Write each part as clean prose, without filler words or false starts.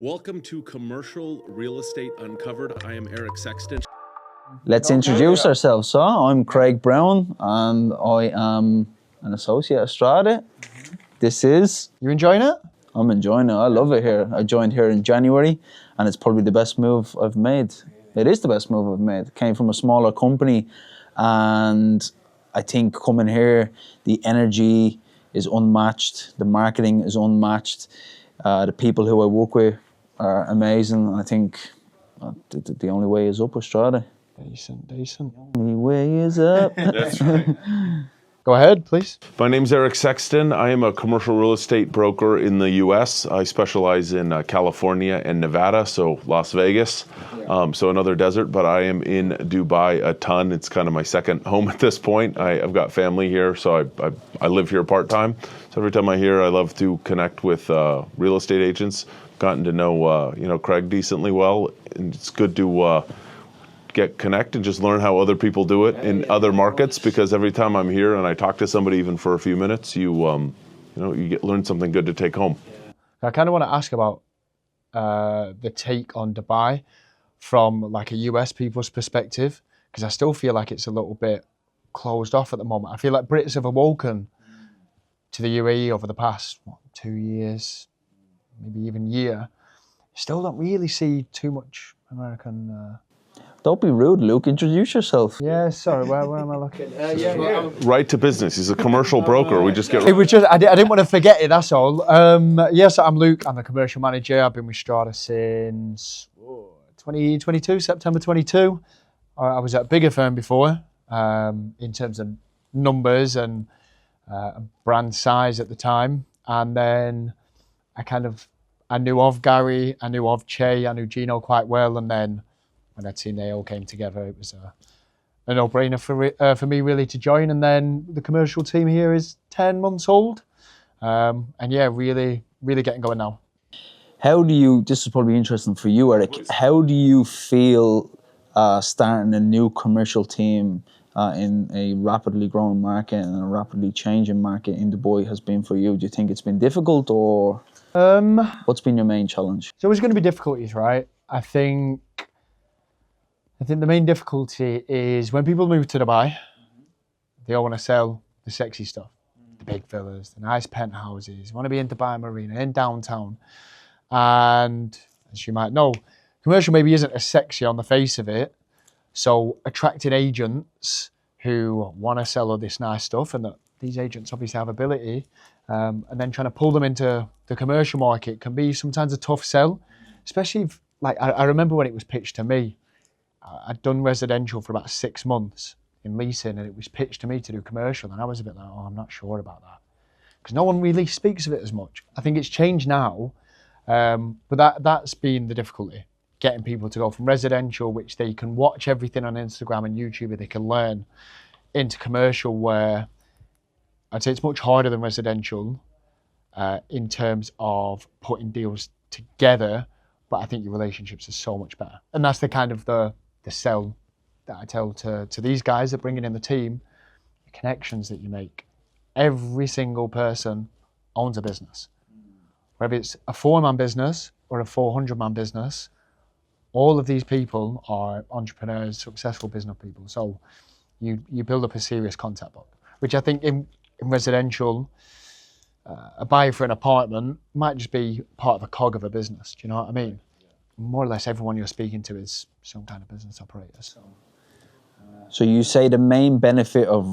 Welcome to Commercial Real Estate Uncovered. I am Eric Sexton. Let's introduce ourselves. So, I'm Craig Brown and I am an associate at Strada. This is... You enjoying it? I'm enjoying it. I love it here. I joined here in January and it's probably the best move I've made. It is the best move I've made. Came from a smaller company and I think coming here, the energy is unmatched. The marketing is unmatched. The people who I work with are amazing. I think the only way is up with Strada. Decent. The only way is up. That's right. Go ahead, please. My name's Eric Sexton. I am a commercial real estate broker in the U.S. I specialize in California and Nevada, so Las Vegas, so another desert, but I am in Dubai a ton. It's kind of my second home at this point. I've got family here, so I live here part-time. So every time I'm here, I love to connect with real estate agents. Gotten to know Craig decently well, and it's good to get connect and just learn how other people do it in other markets, because every time I'm here and I talk to somebody even for a few minutes, you learn something good to take home. I kind of want to ask about the take on Dubai from like a US people's perspective, because I still feel like it's a little bit closed off at the moment. I feel like Brits have awoken to the UAE over the past 2 years, maybe even year. Still don't really see too much American... Don't be rude, Luke. Introduce yourself. Yeah, sorry, where am I looking? Right to business. He's a commercial broker. We just get... It was just, I didn't want to forget it, that's all. Yes, I'm Luke. I'm the commercial manager. I've been with Strada since 2022, September 22. I was at a bigger firm before, in terms of numbers and brand size at the time. And then I knew of Gary, I knew of Che, I knew Gino quite well. And then when I'd seen they all came together, it was a no-brainer for me really to join. And then the commercial team here is 10 months old. And yeah, really getting going now. How do you, this is probably interesting for you, Eric, how do you feel starting a new commercial team in a rapidly growing market and a rapidly changing market in Dubai has been for you? Do you think it's been difficult, or what's been your main challenge? So there's going to be difficulties, right? I think the main difficulty is when people move to Dubai, they all want to sell the sexy stuff, the big villas, the nice penthouses, want to be in Dubai Marina, in downtown. And as you might know, commercial maybe isn't as sexy on the face of it. So attracting agents who want to sell all this nice stuff, and that these agents obviously have ability, and then trying to pull them into the commercial market can be sometimes a tough sell, especially if, like, I remember when it was pitched to me. I'd done residential for about 6 months in leasing, and it was pitched to me to do commercial, and I was a bit like, oh, I'm not sure about that, because no one really speaks of it as much. I think it's changed now, but that's been the difficulty, getting people to go from residential, which they can watch everything on Instagram and YouTube, they can learn, into commercial, where I'd say it's much harder than residential in terms of putting deals together, but I think your relationships are so much better. And that's the kind of the sell that I tell to these guys that bring in the team, the connections that you make. Every single person owns a business. Whether it's a 4-man business or a 400-man business, all of these people are entrepreneurs, successful business people. So you build up a serious contact book, which I think in residential, a buyer for an apartment might just be part of a cog of a business. Do you know what I mean? More or less everyone you're speaking to is some kind of business operator. So you say the main benefit of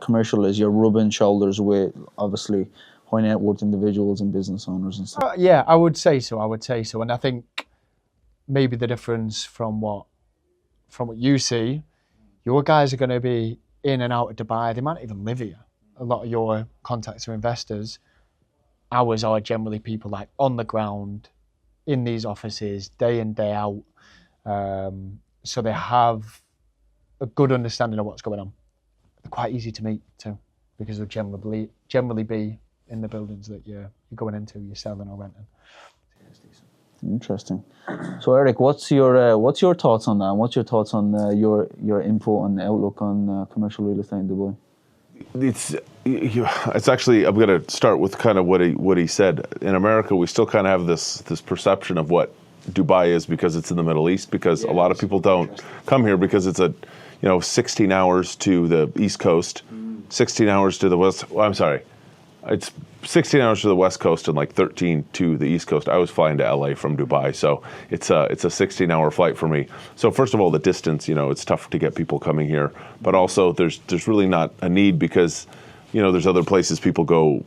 commercial is you're rubbing shoulders with, obviously, high net worth individuals and business owners and stuff. Yeah, I would say so. And I think maybe the difference from what you see, your guys are going to be in and out of Dubai. They might not even live here. A lot of your contacts are investors. Ours are generally people like on the ground, in these offices, day in, day out. So they have a good understanding of what's going on. They're quite easy to meet too, because they'll generally be in the buildings that you're going into, you're selling or renting. Interesting. So Eric, what's your thoughts on that? What's your thoughts on your input and outlook on commercial real estate in Dubai? It's actually, I'm going to start with kind of what he said. In America, we still kind of have this perception of what Dubai is because it's in the Middle East, because a lot of people don't come here because it's 16 hours to the East Coast, 16 hours to the West. Well, I'm sorry. It's 16 hours to the West Coast and like 13 to the East Coast. I was flying to LA from Dubai, so it's a 16-hour flight for me. So first of all, the distance, it's tough to get people coming here, but also there's really not a need because there's other places people go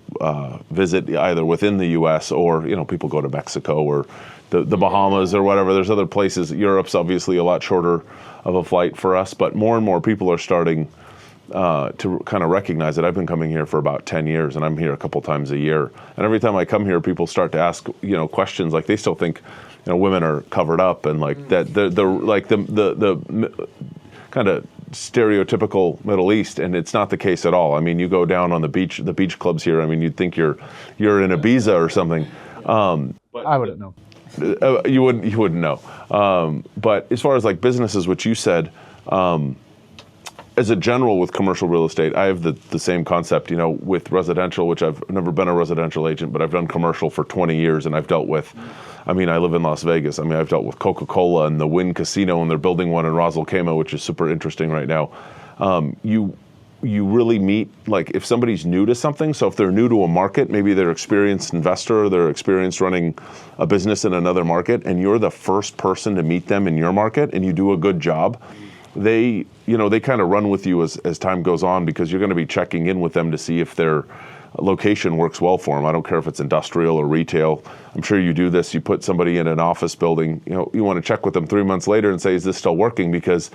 visit either within the U.S. or people go to Mexico or the Bahamas or whatever. There's other places. Europe's obviously a lot shorter of a flight for us, but more and more people are starting to kind of recognize it. I've been coming here for about 10 years, and I'm here a couple times a year. And every time I come here, people start to ask questions. Like they still think women are covered up, and like that they're like the kind of stereotypical Middle East, and it's not the case at all. I mean, you go down on the beach clubs here. I mean, you'd think you're in Ibiza or something. I wouldn't know. You wouldn't know. But as far as like businesses, which you said, as a general with commercial real estate, I have the same concept, with residential, which I've never been a residential agent, but I've done commercial for 20 years, and I've dealt with, I live in Las Vegas. I've dealt with Coca-Cola and the Wynn Casino, and they're building one in Ras Al Khaimah, which is super interesting right now. You really meet, like if somebody's new to something, so if they're new to a market, maybe they're experienced investor, they're experienced running a business in another market, and you're the first person to meet them in your market, and you do a good job, they kind of run with you as time goes on, because you're going to be checking in with them to see if their location works well for them. I don't care if it's industrial or retail. I'm sure you do this. You put somebody in an office building, you want to check with them 3 months later and say, is this still working? Because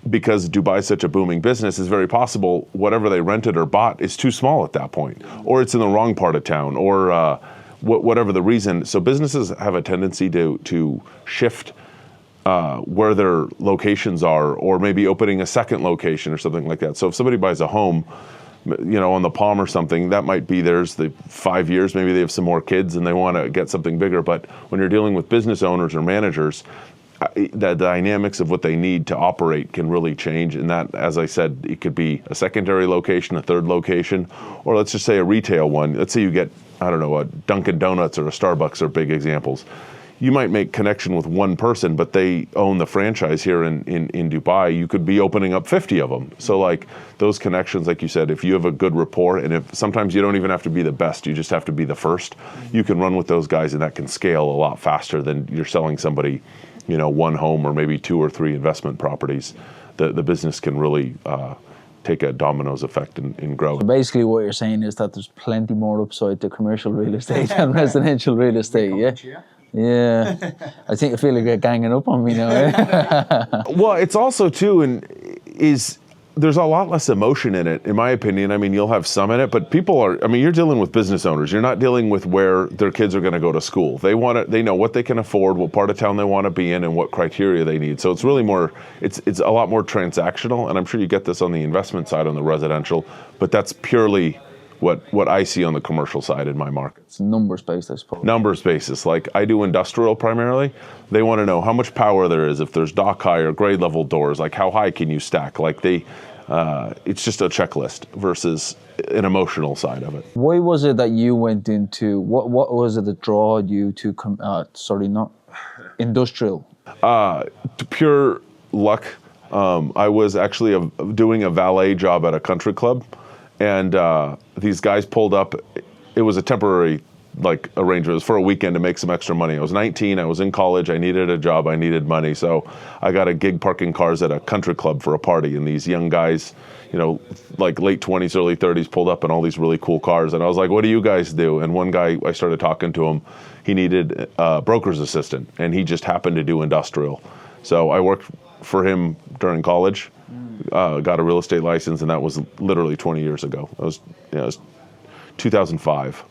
Dubai is such a booming business, it's very possible whatever they rented or bought is too small at that point, or it's in the wrong part of town, or whatever the reason. So businesses have a tendency to shift where their locations are, or maybe opening a second location or something like that. So if somebody buys a home, on the Palm or something, that might be theirs the 5 years, maybe they have some more kids and they want to get something bigger. But when you're dealing with business owners or managers, the dynamics of what they need to operate can really change. And that, as I said, it could be a secondary location, a third location, or let's just say a retail one. Let's say you get, a Dunkin' Donuts or a Starbucks are big examples. You might make connection with one person, but they own the franchise here in Dubai. You could be opening up 50 of them. So like those connections, like you said, if you have a good rapport, and if sometimes you don't even have to be the best, you just have to be the first, you can run with those guys, and that can scale a lot faster than you're selling somebody one home or maybe 2 or 3 investment properties. The business can really take a dominoes effect and grow. So basically what you're saying is that there's plenty more upside to commercial real estate than residential real estate, yeah? Yeah. I feel like you're ganging up on me now. Eh? Well, it's also too, there's a lot less emotion in it, in my opinion. You'll have some in it, but people are, you're dealing with business owners. You're not dealing with where their kids are going to go to school. They know what they can afford, what part of town they want to be in, and what criteria they need. So it's really more, it's a lot more transactional, and I'm sure you get this on the investment side on the residential, but that's purely what I see on the commercial side in my market. It's numbers based, I suppose. Numbers basis. Like I do industrial primarily. They want to know how much power there is, if there's dock high or grade level doors, like how high can you stack? Like it's just a checklist versus an emotional side of it. Why was it that you went into, what was it that drawed you to, industrial? Pure luck. I was actually doing a valet job at a country club. And these guys pulled up. It was a temporary arrangement. It was for a weekend to make some extra money. I was 19. I was in college. I needed a job. I needed money. So I got a gig parking cars at a country club for a party. And these young guys, late 20s, early 30s, pulled up in all these really cool cars. And I was like, what do you guys do? And one guy, I started talking to him. He needed a broker's assistant. And he just happened to do industrial. So I worked for him during college. Got a real estate license, and that was literally 20 years ago. It was 2005.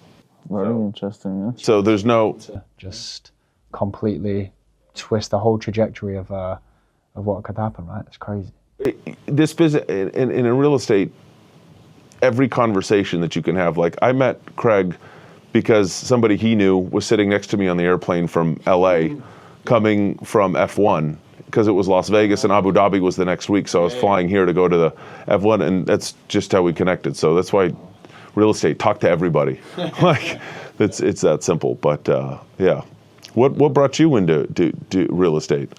Very interesting. Yeah. So there's no just completely twist the whole trajectory of what could happen. Right? It's crazy. This business in real estate, every conversation that you can have. Like I met Craig because somebody he knew was sitting next to me on the airplane from LA, coming from F1. Because it was Las Vegas and Abu Dhabi was the next week, so I was flying here to go to the F1, and that's just how we connected. So that's why real estate, talk to everybody. Like, it's that simple. But yeah, what brought you into real estate?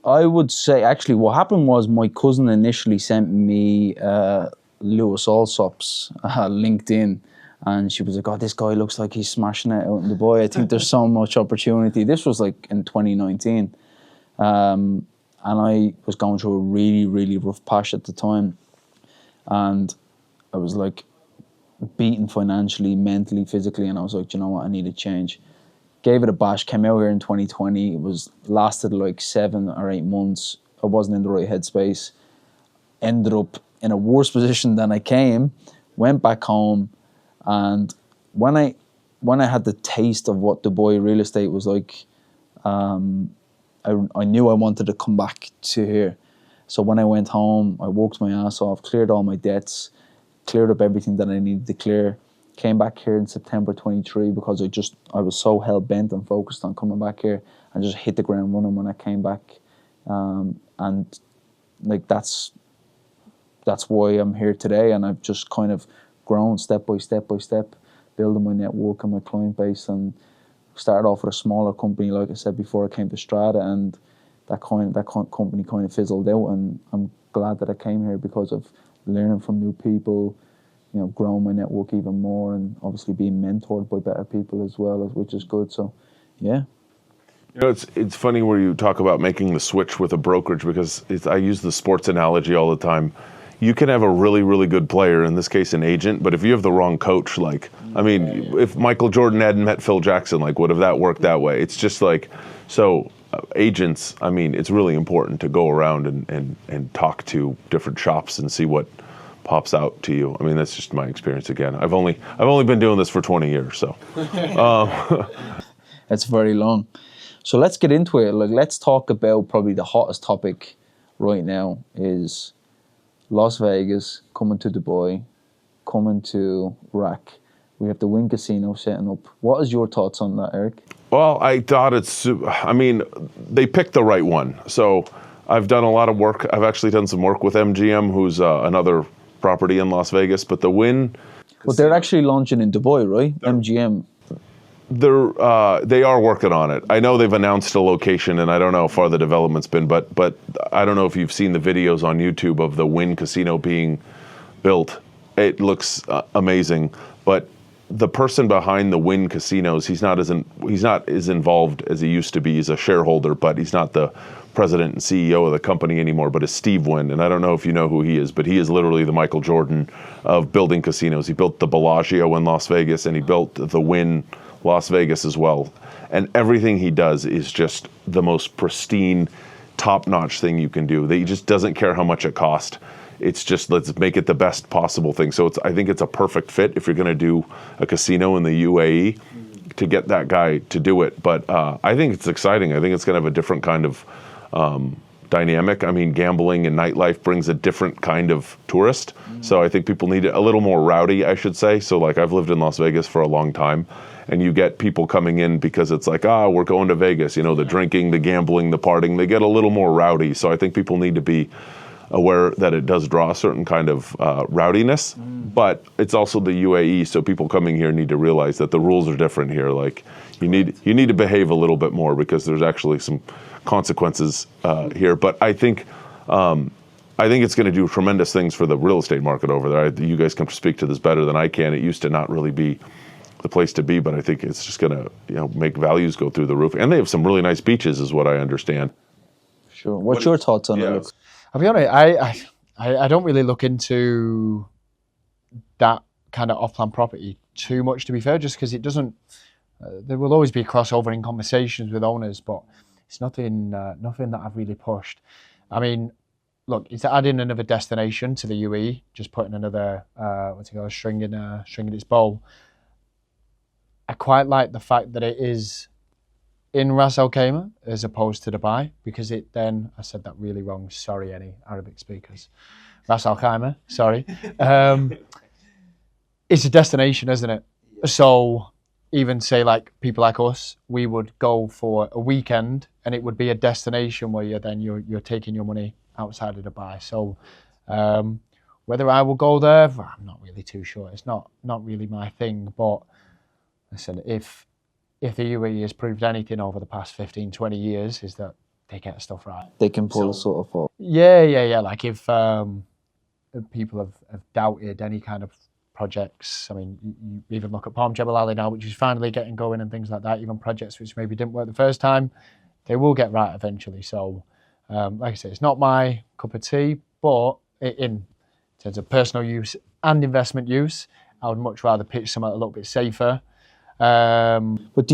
I would say actually what happened was my cousin initially sent me Lewis Alsop's LinkedIn, and she was like, "Oh, this guy looks like he's smashing it out in Dubai. I think there's so much opportunity." This was like in 2019, and I was going through a really, really rough patch at the time, and I was like beaten financially, mentally, physically, and I was like, "Do you know what? I need a change." Gave it a bash, came out here in 2020. It was lasted like 7 or 8 months. I wasn't in the right headspace. Ended up in a worse position than I came. Went back home, and when I had the taste of what Dubai real estate was like, I knew I wanted to come back to here. So when I went home, I worked my ass off, cleared all my debts, cleared up everything that I needed to clear. Came back here in September 23 because I was so hell bent and focused on coming back here, and just hit the ground running when I came back, and like that's why I'm here today. And I've just kind of grown step by step, building my network and my client base, and started off with a smaller company, like I said before. I came to Strata, and that company kind of fizzled out, and I'm glad that I came here because of learning from new people, you know, growing my network even more, and obviously being mentored by better people as well, which is good. So, yeah. You know, it's funny where you talk about making the switch with a brokerage, because I use the sports analogy all the time. You can have a really, really good player, in this case an agent, but if you have the wrong coach, like, I mean, if Michael Jordan hadn't met Phil Jackson, like, would have that worked that way? It's just like, so agents, I mean, it's really important to go around and talk to different shops and see what pops out to you. I mean, that's just my experience. Again, I've only been doing this for 20 years, so That's very long. So let's get into it. Like, let's talk about probably the hottest topic right now is Las Vegas coming to Dubai, coming to RAC. We have the Wynn Casino setting up. What is your thoughts on that, Eric? Well, I thought I mean, they picked the right one. So I've done a lot of work. I've actually done some work with MGM, who's another property in Las Vegas, but the Wynn. But they're actually launching in Dubai, right? MGM. They are working on it. I know they've announced a location, and I don't know how far the development's been, but I don't know if you've seen the videos on YouTube of the Wynn Casino being built. It looks amazing, but the person behind the Wynn Casinos, he's not as involved as he used to be. He's a shareholder, but he's not the president and CEO of the company anymore, but it's Steve Wynn. And I don't know if you know who he is, but he is literally the Michael Jordan of building casinos. He built the Bellagio in Las Vegas, and he built the Wynn Las Vegas as well. And everything he does is just the most pristine, top-notch thing you can do. He just doesn't care how much it costs. It's just, let's make it the best possible thing. So I think it's a perfect fit if you're going to do a casino in the UAE to get that guy to do it. But I think it's exciting. I think it's going to have a different kind of dynamic. I mean, gambling and nightlife brings a different kind of tourist. So I think people need it a little more rowdy, I should say. So like, I've lived in Las Vegas for a long time, and you get people coming in because it's like, we're going to Vegas. You know, the drinking, the gambling, the partying, they get a little more rowdy. So I think people need to be aware that it does draw a certain kind of rowdiness, but it's also the UAE, so people coming here need to realize that the rules are different here. Like, you need to behave a little bit more, because there's actually some consequences here. But I think it's going to do tremendous things for the real estate market over there. You guys can speak to this better than I can. It used to not really be the place to be, but I think it's just going to make values go through the roof. And they have some really nice beaches, is what I understand. Sure. What's your thoughts on it? I'll be honest, I don't really look into that kind of off-plan property too much, to be fair, just because it doesn't, there will always be crossover in conversations with owners, but it's nothing that I've really pushed. I mean, look, it's adding another destination to the UAE, just putting another, string in its bowl. I quite like the fact that it is in Ras Al Khaimah as opposed to Dubai, because it then, I said that really wrong, sorry any Arabic speakers, Ras Al Khaimah, sorry. It's a destination, isn't it? So even say like people like us, we would go for a weekend and it would be a destination where you're taking your money outside of Dubai. So Whether I will go there, I'm not really too sure. It's not really my thing. But listen, if the UAE has proved anything over the past 15, 20 years, is that they get stuff right. They can pull sort of off. Yeah. Like if people have doubted any kind of projects, I mean, you even look at Palm Jebel Ali now, which is finally getting going and things like that. Even projects which maybe didn't work the first time, they will get right eventually. So, like I say, it's not my cup of tea, but in terms of personal use and investment use, I would much rather pitch something a little bit safer. But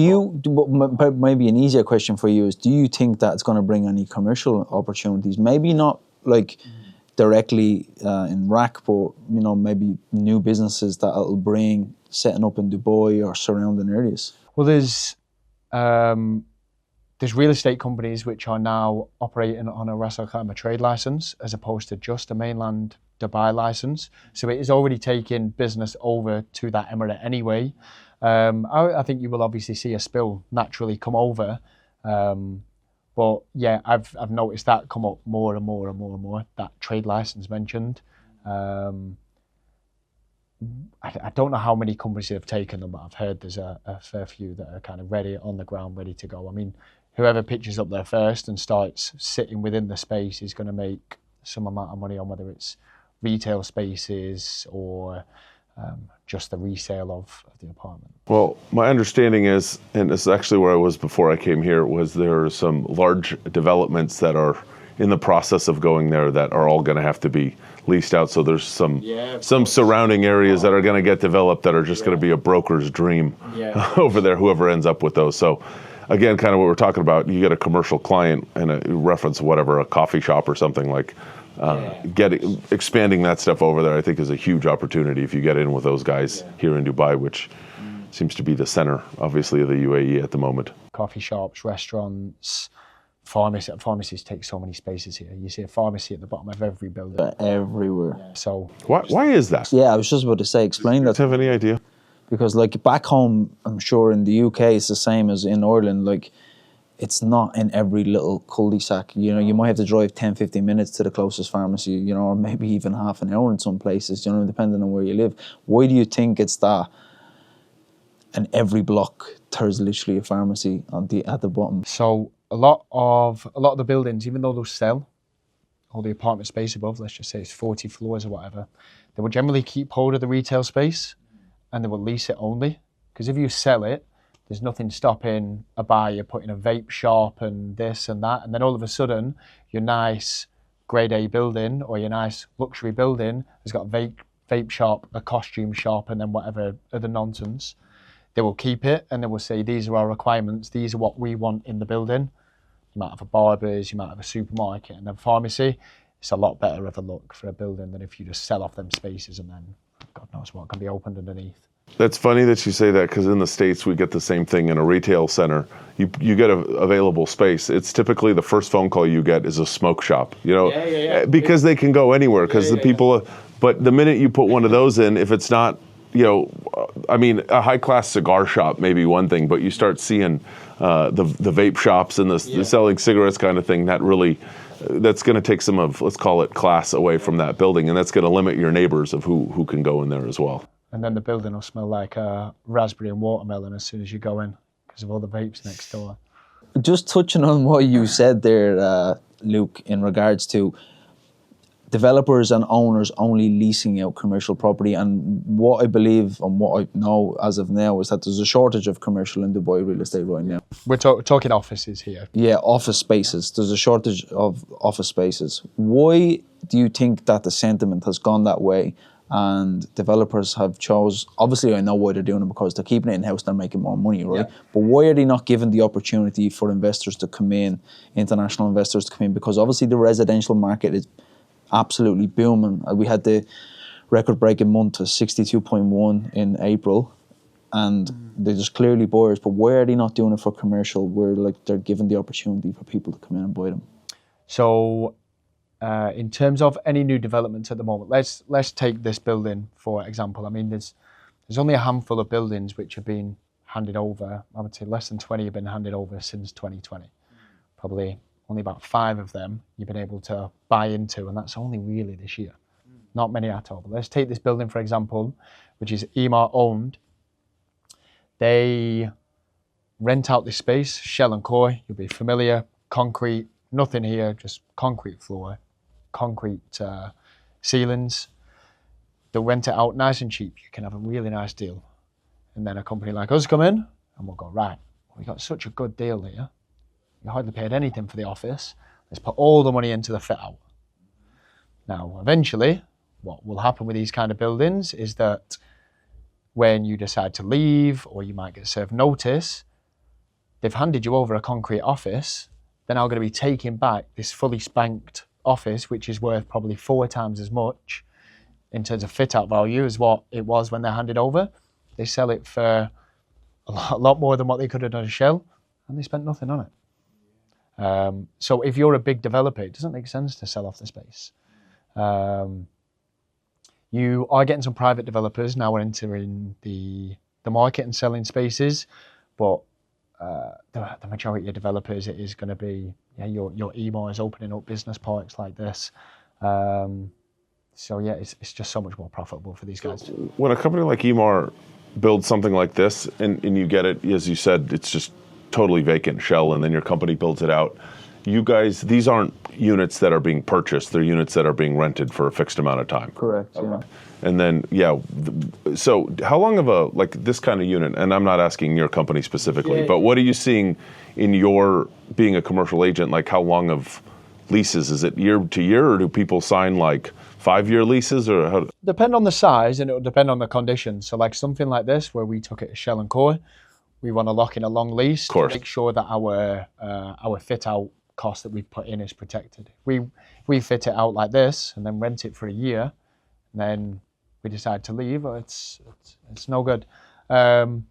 maybe an easier question for you is, do you think that it's going to bring any commercial opportunities? Maybe not like directly in RAK, but maybe new businesses that it'll bring setting up in Dubai or surrounding areas. Well, there's real estate companies which are now operating on a Ras Al Khaimah trade license as opposed to just a mainland Dubai license. So it is already taking business over to that emirate anyway. I think you will obviously see a spill naturally come over. But yeah, I've noticed that come up more and more, that trade license mentioned. I don't know how many companies have taken them, but I've heard there's a fair few that are kind of ready on the ground, ready to go. I mean, whoever pitches up there first and starts sitting within the space is going to make some amount of money on whether it's retail spaces or just the resale of the apartment. Well, my understanding is, and this is actually where I was before I came here, was there are some large developments that are in the process of going there that are all going to have to be leased out. So there's some surrounding areas that are going to get developed that are just going to be a broker's dream over there, whoever ends up with those. So again, kind of what we're talking about, you get a commercial client and a reference, whatever, a coffee shop or something like expanding that stuff over there, I think is a huge opportunity if you get in with those guys here in Dubai, which seems to be the center, obviously, of the UAE at the moment. Coffee shops, restaurants, pharmacies take so many spaces here. You see a pharmacy at the bottom of every building. Everywhere. So why is that? Yeah, I was just about to say, explain that. Do you have any idea? Because like back home, I'm sure in the UK it's the same as in Ireland. Like, it's not in every little cul-de-sac. You might have to drive 10, 15 minutes to the closest pharmacy, or maybe even half an hour in some places, depending on where you live. Why do you think it's that? And every block, there's literally a pharmacy at the bottom. So a lot of the buildings, even though they'll sell all the apartment space above, let's just say it's 40 floors or whatever, they will generally keep hold of the retail space and they will lease it only. Because if you sell it, there's nothing stopping a buyer putting a vape shop and this and that, and then all of a sudden your nice grade A building or your nice luxury building has got a vape shop, a costume shop, and then whatever other nonsense. They will keep it and they will say, these are our requirements, these are what we want in the building. You might have a barber's, you might have a supermarket and a pharmacy. It's a lot better of a look for a building than if you just sell off them spaces and then God knows what can be opened underneath. That's funny that you say that, because in the States we get the same thing in a retail center. You get a available space. It's typically the first phone call you get is a smoke shop, because they can go anywhere, because the people. But the minute you put one of those in, if it's not, I mean, a high-class cigar shop may be one thing, but you start seeing the vape shops and the selling cigarettes kind of thing. That's going to take some of, let's call it, class away from that building, and that's going to limit your neighbors of who can go in there as well. And then the building will smell like raspberry and watermelon as soon as you go in because of all the vapes next door. Just touching on what you said there, Luke, in regards to developers and owners only leasing out commercial property, and what I believe and what I know as of now is that there's a shortage of commercial in Dubai real estate right now. We're talking offices here. Yeah, office spaces. There's a shortage of office spaces. Why do you think that the sentiment has gone that way? And developers have obviously I know why they're doing it, because they're keeping it in-house, they're making more money, right? Yeah. But why are they not given the opportunity for investors to come in, international investors to come in? Because obviously the residential market is absolutely booming. We had the record-breaking month of 62.1 in April, and they're just clearly buyers. But why are they not doing it for commercial, where they're given the opportunity for people to come in and buy them? So in terms of any new developments at the moment, let's take this building for example. I mean, there's only a handful of buildings which have been handed over. I would say less than 20 have been handed over since 2020. Probably only about 5 of them you've been able to buy into, and that's only really this year. Not many at all. But let's take this building, for example, which is EMAR owned. They rent out this space, shell and core, you'll be familiar, concrete, nothing here, just concrete floor, concrete ceilings. They'll rent it out nice and cheap. You can have a really nice deal. And then a company like us come in and we'll go, right, we got such a good deal here. You hardly paid anything for the office. Let's put all the money into the fit out. Now, eventually, what will happen with these kind of buildings is that when you decide to leave or you might get served notice, they've handed you over a concrete office. They're now going to be taking back this fully spanked office, which is worth probably 4 times as much in terms of fit out value as what it was when they're handed over. They sell it for a lot more than what they could have done a shell, and they spent nothing on it. So if you're a big developer, it doesn't make sense to sell off the space. You are getting some private developers now entering the market and selling spaces, but the majority of developers, it is going to be your EMAR is opening up business parks like this. So yeah, it's just so much more profitable for these guys. When a company like EMAR builds something like this, and you get it, as you said, it's just totally vacant shell, and then your company builds it out. You guys, these aren't units that are being purchased; they're units that are being rented for a fixed amount of time. Correct. Yeah. And then, so how long of a, like this kind of unit, and I'm not asking your company specifically, but what are you seeing in your, being a commercial agent, like how long of leases? Is it year to year, or do people sign like 5-year leases, or how? Depend on the size, and it will depend on the conditions. So like something like this, where we took it as shell and core, we want to lock in a long lease to make sure that our fit out cost that we've put in is protected. We fit it out like this and then rent it for a year, and then we decide to leave, it's no good. The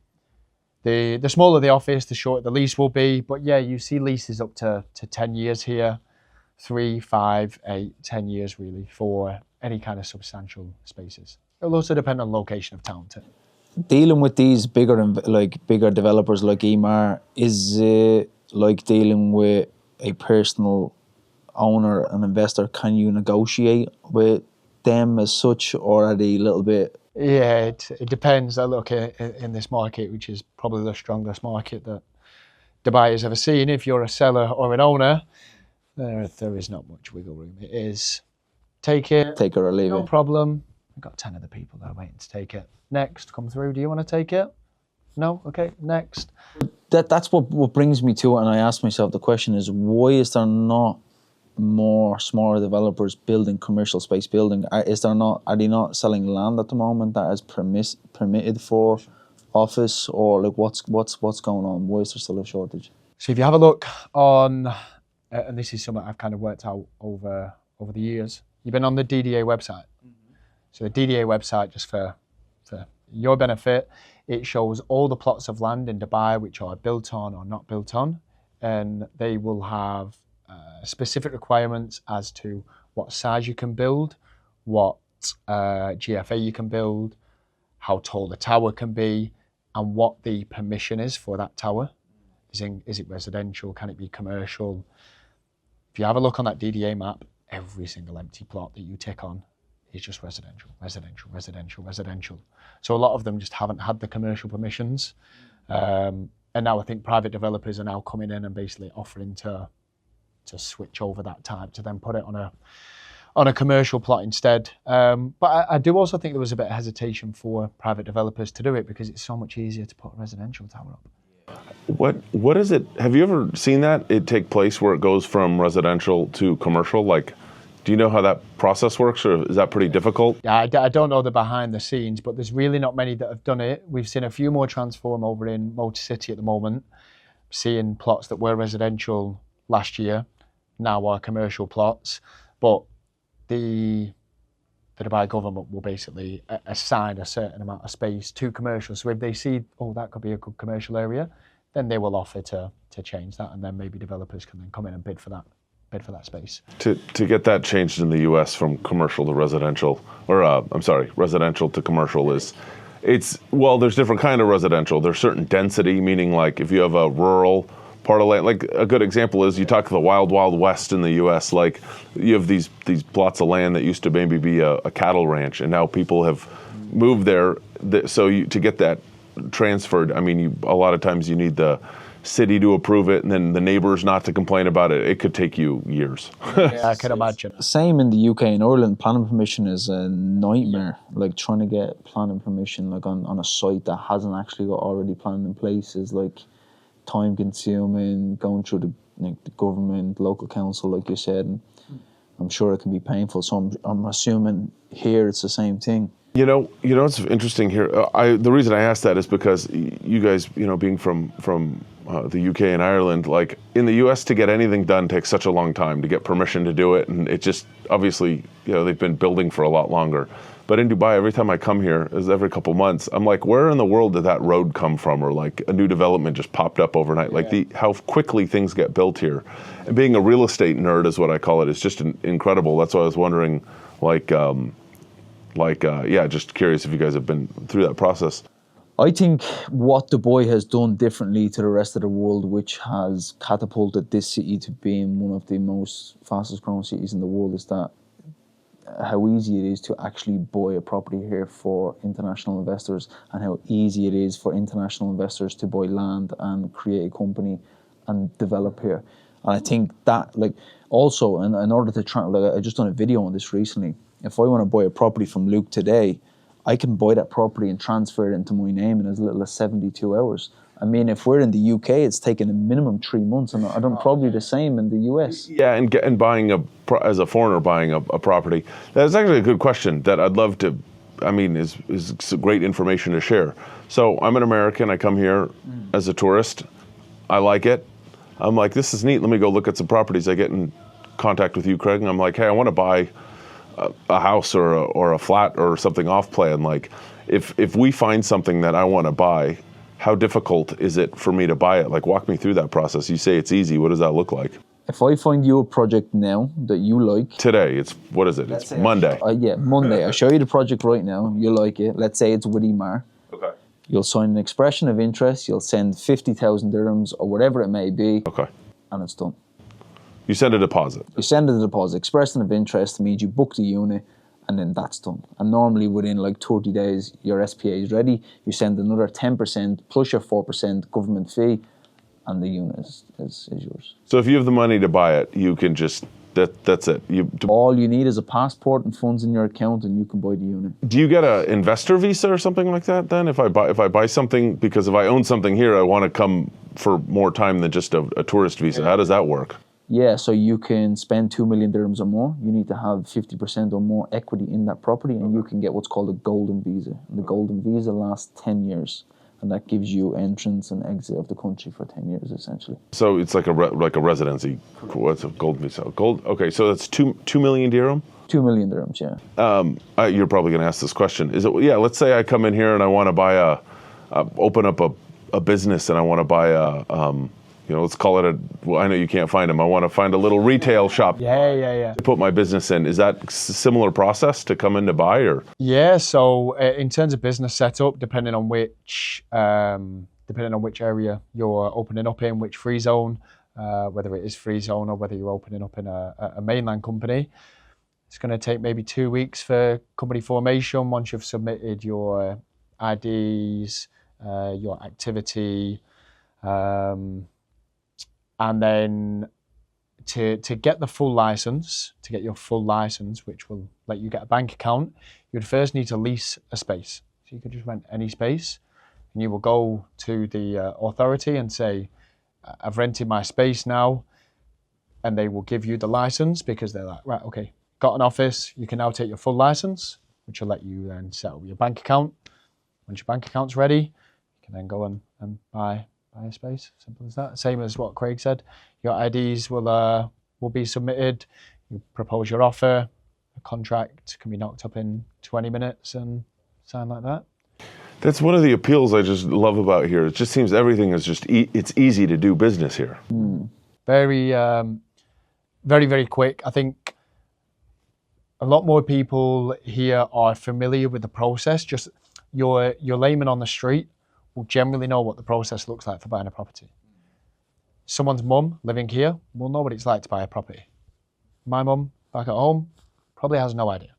smaller the office, the shorter the lease will be. But yeah, you see leases up to 10 years here, 3, 5, 8, 10 years really for any kind of substantial spaces. It'll also depend on location of town too. Dealing with these bigger developers like EMAR, is it like dealing with a personal owner, an investor? Can you negotiate with them as such, or are they a little bit? Yeah, it depends. I look in this market, which is probably the strongest market that Dubai has ever seen. If you're a seller or an owner, there is not much wiggle room. It is take it or leave it. No problem. I've got 10 other people that are waiting to take it. Next, come through. Do you want to take it? No? Okay, next. That's what brings me to it, and I ask myself the question is, why is there not more smaller developers building commercial space building? Are they not selling land at the moment that is permitted for office, or like what's going on? Why is there still a shortage? So if you have a look on, and this is something I've kind of worked out over the years, you've been on the DDA website. So the DDA website, just for your benefit, it shows all the plots of land in Dubai which are built on or not built on, and they will have specific requirements as to what size you can build, what GFA you can build, how tall the tower can be, and what the permission is for that tower. Is it residential? Can it be commercial? If you have a look on that DDA map, every single empty plot that you tick on is just residential, residential, residential, residential. So a lot of them just haven't had the commercial permissions. And now I think private developers are now coming in and basically offering to switch over that type to then put it on a commercial plot instead. But I do also think there was a bit of hesitation for private developers to do it because it's so much easier to put a residential tower up. What is it? Have you ever seen that it take place where it goes from residential to commercial? Like, do you know how that process works, or is that pretty difficult? Yeah, I don't know the behind the scenes, but there's really not many that have done it. We've seen a few more transform over in Motor City at the moment, seeing plots that were residential last year, now are commercial plots. But the Dubai government will basically assign a certain amount of space to commercial. So if they see, that could be a good commercial area, then they will offer to change that, and then maybe developers can then come in and bid for that space. To get that changed in the US from commercial to residential, or residential to commercial there's different kind of residential. There's certain density, meaning like if you have a rural part of land. Like a good example is you talk the wild, wild west in the U.S. Like you have these plots of land that used to maybe be a cattle ranch, and now people have moved there. So to get that transferred, I mean, a lot of times you need the city to approve it, and then the neighbors not to complain about it. It could take you years. Yeah, I can imagine. Same in the UK and Ireland. Planning permission is a nightmare. Like trying to get planning permission like on a site that hasn't actually got already planned in place is like time consuming, going through the government, local council, like you said, and I'm sure it can be painful. So I'm assuming here it's the same thing. You know, it's interesting here. The reason I asked that is because you guys, being from the UK and Ireland, like in the US, to get anything done takes such a long time to get permission to do it, and it just obviously, they've been building for a lot longer. But in Dubai, every time I come here, is every couple months, I'm like, where in the world did that road come from? Or like a new development just popped up overnight. Yeah. Like how quickly things get built here. And being a real estate nerd is what I call it. It's just incredible. That's why I was wondering, just curious if you guys have been through that process. I think what Dubai has done differently to the rest of the world, which has catapulted this city to being one of the most fastest growing cities in the world, is that how easy it is to actually buy a property here for international investors, and how easy it is for international investors to buy land and create a company and develop here. And I think that, also in order to try, I just done a video on this recently. If I want to buy a property from Luke today, I can buy that property and transfer it into my name in as little as 72 hours. I mean, if we're in the UK, it's taken a minimum 3 months, and I'm probably the same in the US. Yeah, and buying as a foreigner buying a property, that's actually a good question that I'd love to. I mean, is great information to share. So I'm an American. I come here as a tourist. I like it. I'm like, this is neat. Let me go look at some properties. I get in contact with you, Craig, and I'm like, hey, I want to buy a house or a flat or something off plan. Like, if we find something that I want to buy, how difficult is it for me to buy it? Like, walk me through that process. You say it's easy. What does that look like? If I find you a project now that you like... Today, what is it? It's Monday. Monday. I show you the project right now. You like it. Let's say it's Widimar. Okay. You'll sign an expression of interest. You'll send 50,000 dirhams or whatever it may be. Okay. And it's done. You send a deposit. You send a deposit. Expression of interest means you book the unit, and then that's done. And normally within 30 days, your SPA is ready. You send another 10% plus your 4% government fee, and the unit is yours. So if you have the money to buy it, you can just, that's it. All you need is a passport and funds in your account, and you can buy the unit. Do you get an investor visa or something like that then? If I buy something, because if I own something here, I want to come for more time than just a tourist visa. How does that work? Yeah, so you can spend 2 million dirhams or more. You need to have 50% or more equity in that property, and you can get what's called a golden visa. And the golden visa lasts 10 years, and that gives you entrance and exit of the country for 10 years, essentially. So it's like a residency. What's a gold visa? Okay, so that's 2 million dirham? 2 million dirhams, yeah. You're probably going to ask this question. Is it? Yeah, let's say I come in here and I want to buy open up a business, and I want to buy let's call it I know you can't find them. I want to find a little retail shop. Yeah. To put my business in. Is that a similar process to come in to buy, or? Yeah, so in terms of business setup, depending on which area you're opening up in, which free zone, whether it is free zone or whether you're opening up in a mainland company, it's going to take maybe 2 weeks for company formation once you've submitted your IDs, your activity, and then to get the full license, to get your full license, which will let you get a bank account, you'd first need to lease a space. So you could just rent any space, and you will go to the authority and say, I've rented my space now, and they will give you the license, because they're like, right, okay, got an office, you can now take your full license, which will let you then set up your bank account. Once your bank account's ready, you can then go and buy a space. Simple as that. Same as what Craig said. Your IDs will be submitted. You propose your offer. A contract can be knocked up in 20 minutes and signed like that. That's one of the appeals I just love about here. It just seems everything is just it's easy to do business here. Very, very, very quick. I think a lot more people here are familiar with the process. Just your layman on the street will generally know what the process looks like for buying a property. someone's mum living here will know what it's like to buy a property. My mum back at home probably has no idea.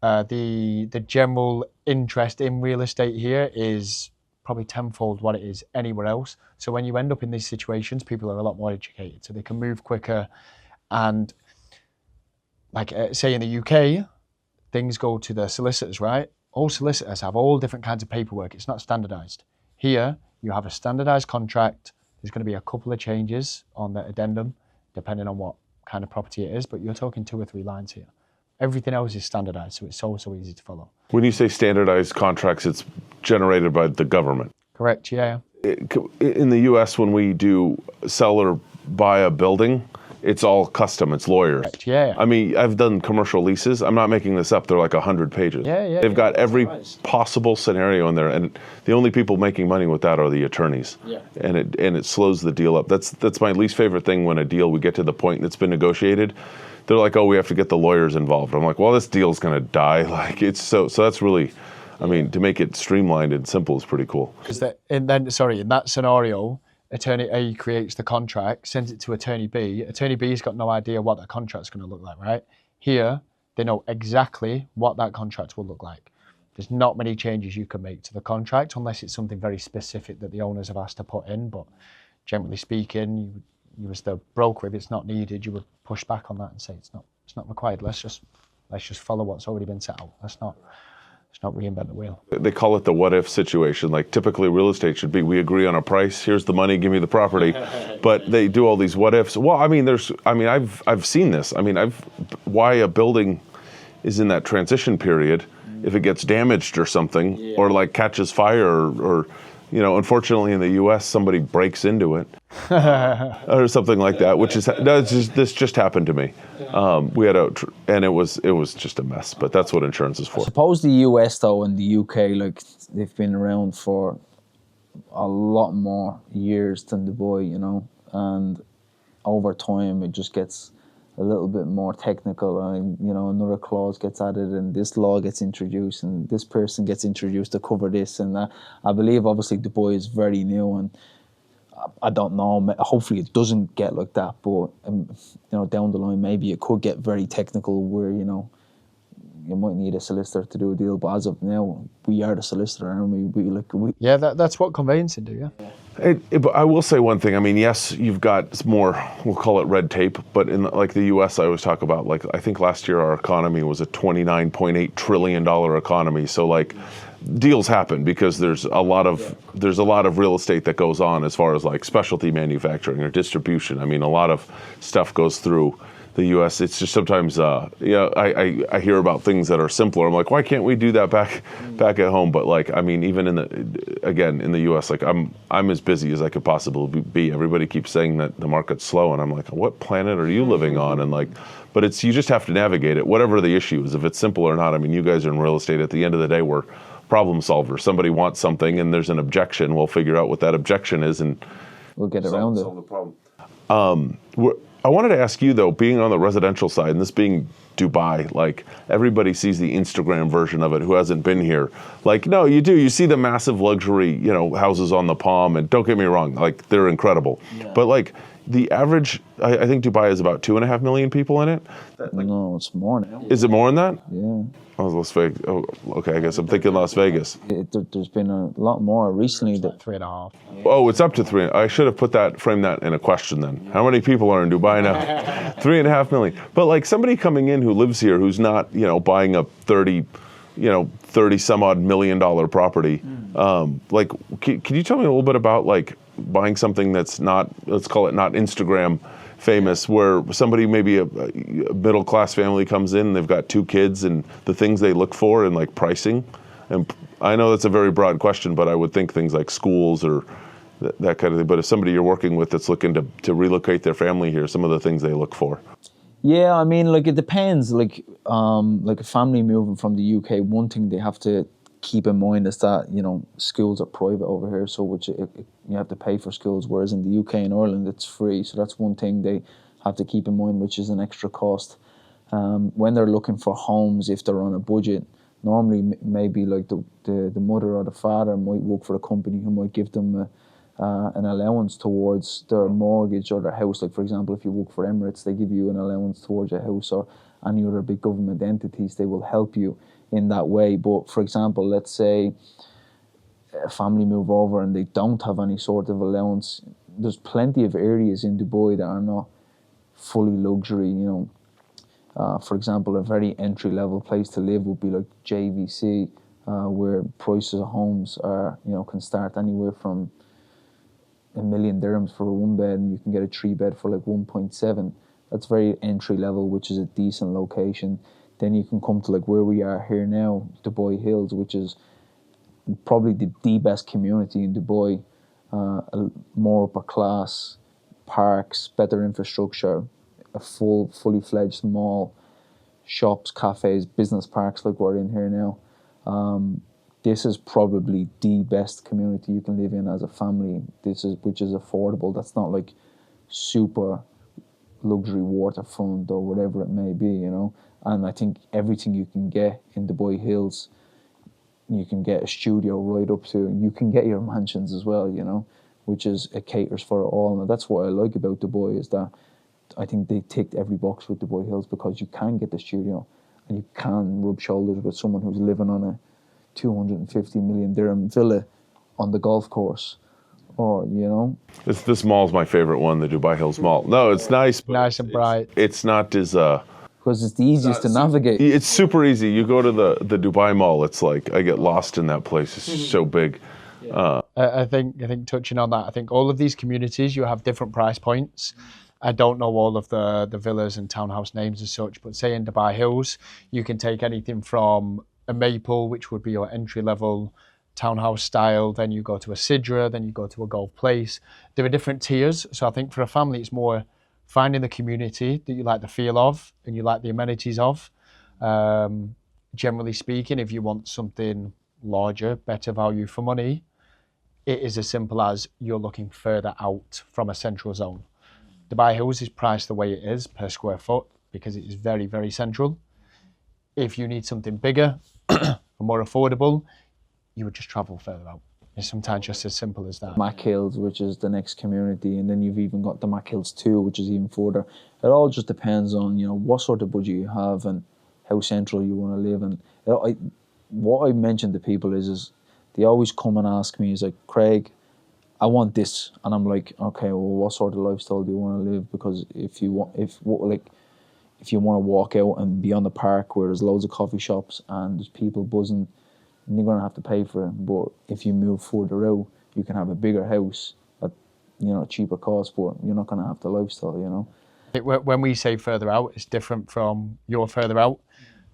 The general interest in real estate here is probably tenfold what it is anywhere else. So when you end up in these situations, people are a lot more educated, so they can move quicker. And like say in the UK, things go to the solicitors, right? All solicitors have all different kinds of paperwork. It's not standardized. Here, you have a standardized contract. There's going to be a couple of changes on the addendum, depending on what kind of property it is, but you're talking 2 or 3 lines here. Everything else is standardized, so it's so easy to follow. When you say standardized contracts, it's generated by the government. Correct, yeah. In the US, when we do sell or buy a building, it's all custom, it's lawyers. Correct, yeah. I mean, I've done commercial leases. I'm not making this up. They're like 100 pages. Yeah. They've got every possible scenario in there, and the only people making money with that are the attorneys. Yeah. And it slows the deal up. That's my least favorite thing when a deal, we get to the point that's been negotiated. They're like, oh, we have to get the lawyers involved. I'm like, well, this deal's going to die. Like, it's so that's really, I mean, to make it streamlined and simple is pretty cool. In that scenario, attorney A creates the contract, sends it to attorney B. Attorney B's got no idea what that contract's going to look like, right? Here, they know exactly what that contract will look like. There's not many changes you can make to the contract unless it's something very specific that the owners have asked to put in. But generally speaking, you as the broker, if it's not needed, you would push back on that and say it's not required. Let's just follow what's already been set out. Let's not reinvent the wheel. They call it the what if situation. Like typically real estate should be, we agree on a price, here's the money, give me the property. But they do all these what ifs. Well, I mean, I've seen this. I mean, why a building is in that transition period if it gets damaged or something, or like catches fire or you know, unfortunately in the US somebody breaks into it or something like that, which is this just happened to me. We had and it was just a mess, but that's what insurance is for. I suppose the US though and the UK, like they've been around for a lot more years than Dubai, you know, and over time it just gets a little bit more technical, and you know, another clause gets added and this law gets introduced and this person gets introduced to cover this and that. I believe obviously Dubai is very new, and I don't know, hopefully it doesn't get like that, but you know, down the line maybe it could get very technical where, you know, you might need a solicitor to do a deal, but as of now we are the solicitor, and we Yeah, that's what conveyancing do, yeah. But I will say one thing. I mean, yes, you've got more, we'll call it red tape, but in like the U.S., I always talk about, like, I think last year our economy was a $29.8 trillion economy. So like deals happen because there's a lot of real estate that goes on as far as like specialty manufacturing or distribution. I mean, a lot of stuff goes through the U.S. It's just sometimes, I hear about things that are simpler. I'm like, why can't we do that back at home? But like, I mean, even in the U.S., like I'm as busy as I could possibly be. Everybody keeps saying that the market's slow, and I'm like, what planet are you living on? And like, but you just have to navigate it, whatever the issue is, if it's simple or not. I mean, you guys are in real estate. At the end of the day, we're problem solvers. Somebody wants something, and there's an objection. We'll figure out what that objection is, and we'll get around it. Solve the problem. I wanted to ask you though, being on the residential side and this being Dubai, like everybody sees the Instagram version of it who hasn't been here. Like, no, you do. You see the massive luxury, you know, houses on the Palm, and don't get me wrong, like they're incredible. Yeah. But like the average, I think Dubai is about 2.5 million people in it. No, it's more now. Is it more than that? Yeah. Oh, Las Vegas. Oh, okay, I guess I'm thinking Las Vegas. There's been a lot more recently. Like 3.5. Oh, it's up to 3. I should have framed that in a question then. How many people are in Dubai now? 3.5 million. But like somebody coming in who lives here, who's not, you know, buying a 30 some odd $1 million property. Like, can you tell me a little bit about like buying something that's not, let's call it not Instagram famous, where somebody, maybe a middle class family comes in, they've got 2 kids, and the things they look for in like pricing? And I know that's a very broad question, but I would think things like schools or that kind of thing. But if somebody you're working with that's looking to relocate their family here, some of the things they look for. Yeah, I mean, like it depends. Like a family moving from the UK, one thing they have to keep in mind is that, you know, schools are private over here, so you have to pay for schools, whereas in the UK and Ireland it's free. So that's one thing they have to keep in mind, which is an extra cost. When they're looking for homes, if they're on a budget, normally maybe like the mother or the father might work for a company who might give them an allowance towards their mortgage or their house. Like, for example, if you work for Emirates, they give you an allowance towards your house, or any other big government entities, they will help you in that way. But for example, let's say a family move over and they don't have any sort of allowance. There's plenty of areas in Dubai that are not fully luxury, you know. For example, a very entry-level place to live would be like JVC, where prices of homes are, you know, can start anywhere from $1 million dirhams for a one bed, and you can get a 3-bed for like 1.7. That's very entry level, which is a decent location. Then you can come to like where we are here now, Dubai Hills, which is probably the best community in Dubai. More upper class, parks, better infrastructure, a fully fledged mall, shops, cafes, business parks like we're in here now. This is probably the best community you can live in as a family. Which is affordable. That's not like super luxury waterfront or whatever it may be, you know. And I think everything you can get in Dubai Hills, you can get a studio right up to, you can get your mansions as well, you know, which is, it caters for it all. And that's what I like about Dubai, is that I think they ticked every box with Dubai Hills, because you can get the studio and you can rub shoulders with someone who's living on a 250 million dirham villa on the golf course, or, you know. This mall's my favorite one, the Dubai Hills Mall. No, it's nice, but Nice and bright. it's not as Because it's the easiest to navigate. it's super easy. You go to the Dubai Mall, it's like I get lost in that place. It's so big. I think touching on that, I think all of these communities, you have different price points. I don't know all of the villas and townhouse names as such, but say in Dubai Hills, you can take anything from a maple, which would be your entry level townhouse style, then you go to a Sidra, then you go to a golf place. There are different tiers. So I think for a family, it's more finding the community that you like the feel of and you like the amenities of. Generally speaking, if you want something larger, better value for money, it is as simple as you're looking further out from a central zone. Dubai Hills is priced the way it is per square foot because it is very, very central. If you need something bigger and more affordable, you would just travel further out. It's sometimes just as simple as that. Mac Hills, which is the next community, and then you've even got the Mac Hills 2, which is even further. It all just depends on, you know, what sort of budget you have and how central you want to live. And what I mentioned to people is they always come and ask me, is like, Craig, I want this, and I'm like, okay, well, what sort of lifestyle do you want to live? Because if you want to walk out and be on the park where there's loads of coffee shops and there's people buzzing, you're going to have to pay for it. But if you move further out, you can have a bigger house at, you know, cheaper cost, but you're not going to have the lifestyle, you know. When we say further out, it's different from your further out.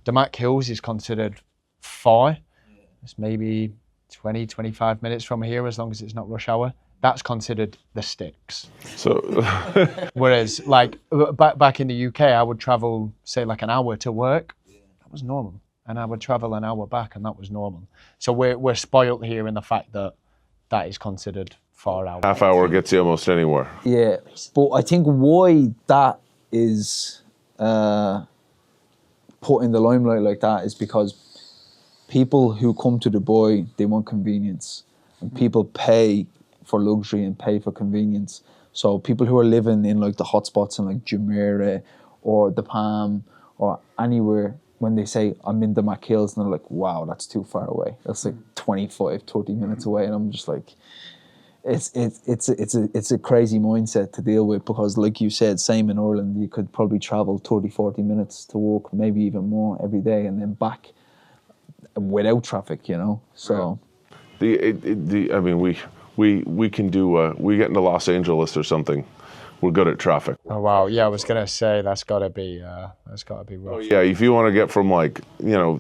The Mac Hills is considered far. It's maybe 20, 25 minutes from here, as long as it's not rush hour. That's considered the sticks. So, Whereas, like, back in the UK, I would travel, say, like an hour to work. That was normal. And I would travel an hour back, and that was normal. So we're spoilt here in the fact that that is considered far out. half hour gets you almost anywhere. Yeah, but I think why that is put in the limelight like that is because people who come to Dubai, they want convenience, and people pay for luxury and pay for convenience. So people who are living in like the hotspots in like Jumeirah or the Palm or anywhere, when they say I'm in the Mac Hills, and they're like, wow, that's too far away. That's like 25, 30 minutes away. And I'm just like, it's a crazy mindset to deal with, because like you said, same in Ireland, you could probably travel 30, 40 minutes to work, maybe even more every day, and then back without traffic, you know. So I mean, we can do we get into Los Angeles or something. We're good at traffic. Oh wow, yeah, I was gonna say that's gotta be rough. Yeah, if you want to get from like, you know,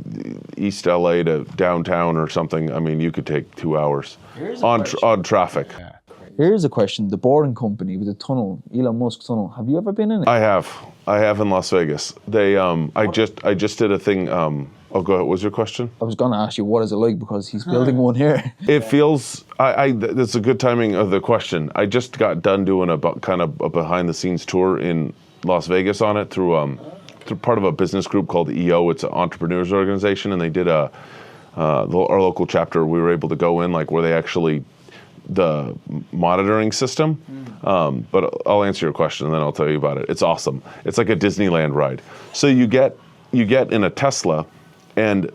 East LA to downtown or something, I mean, you could take 2 hours on traffic. Yeah. here's a question: the Boring Company with the tunnel, Elon Musk tunnel. Have you ever been in it? I have in Las Vegas. They I just did a thing. Oh, go ahead. What was your question? I was going to ask you, what is it like, because he's building one here. It feels. That's a good timing of the question. I just got done doing a kind of a behind the scenes tour in Las Vegas on it through part of a business group called EO. It's an entrepreneurs organization, and they did our local chapter. We were able to go in like where they actually the monitoring system. But I'll answer your question and then I'll tell you about it. It's awesome. It's like a Disneyland ride. So you get in a Tesla, and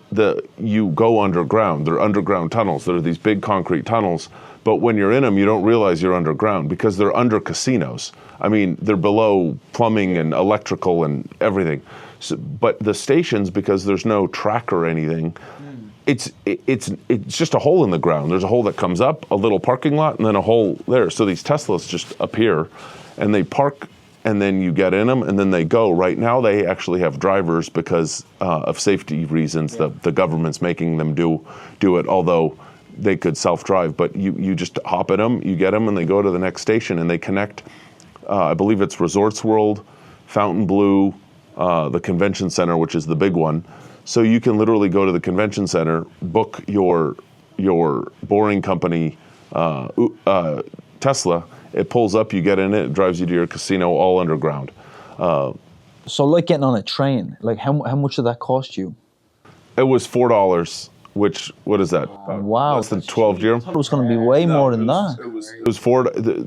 you go underground. They're underground tunnels. They're these big concrete tunnels. But when you're in them, you don't realize you're underground because they're under casinos. I mean, they're below plumbing and electrical and everything. So, but the stations, because there's no track or anything, it's just a hole in the ground. There's a hole that comes up, a little parking lot, and then a hole there. So these Teslas just appear, and they park, and then you get in them, and then they go. Right now, they actually have drivers because of safety reasons. The government's making them do it, although they could self-drive. But you just hop in them, you get them, and they go to the next station, and they connect. I believe it's Resorts World, Fontainebleau, the Convention Center, which is the big one. So you can literally go to the Convention Center, book your boring company Tesla. It pulls up, you get in it, it drives you to your casino all underground. So like getting on a train, like how much did that cost you? It was $4, which, what is that? Wow. Less than 12 dirham? I thought it was going to be way more than that. It was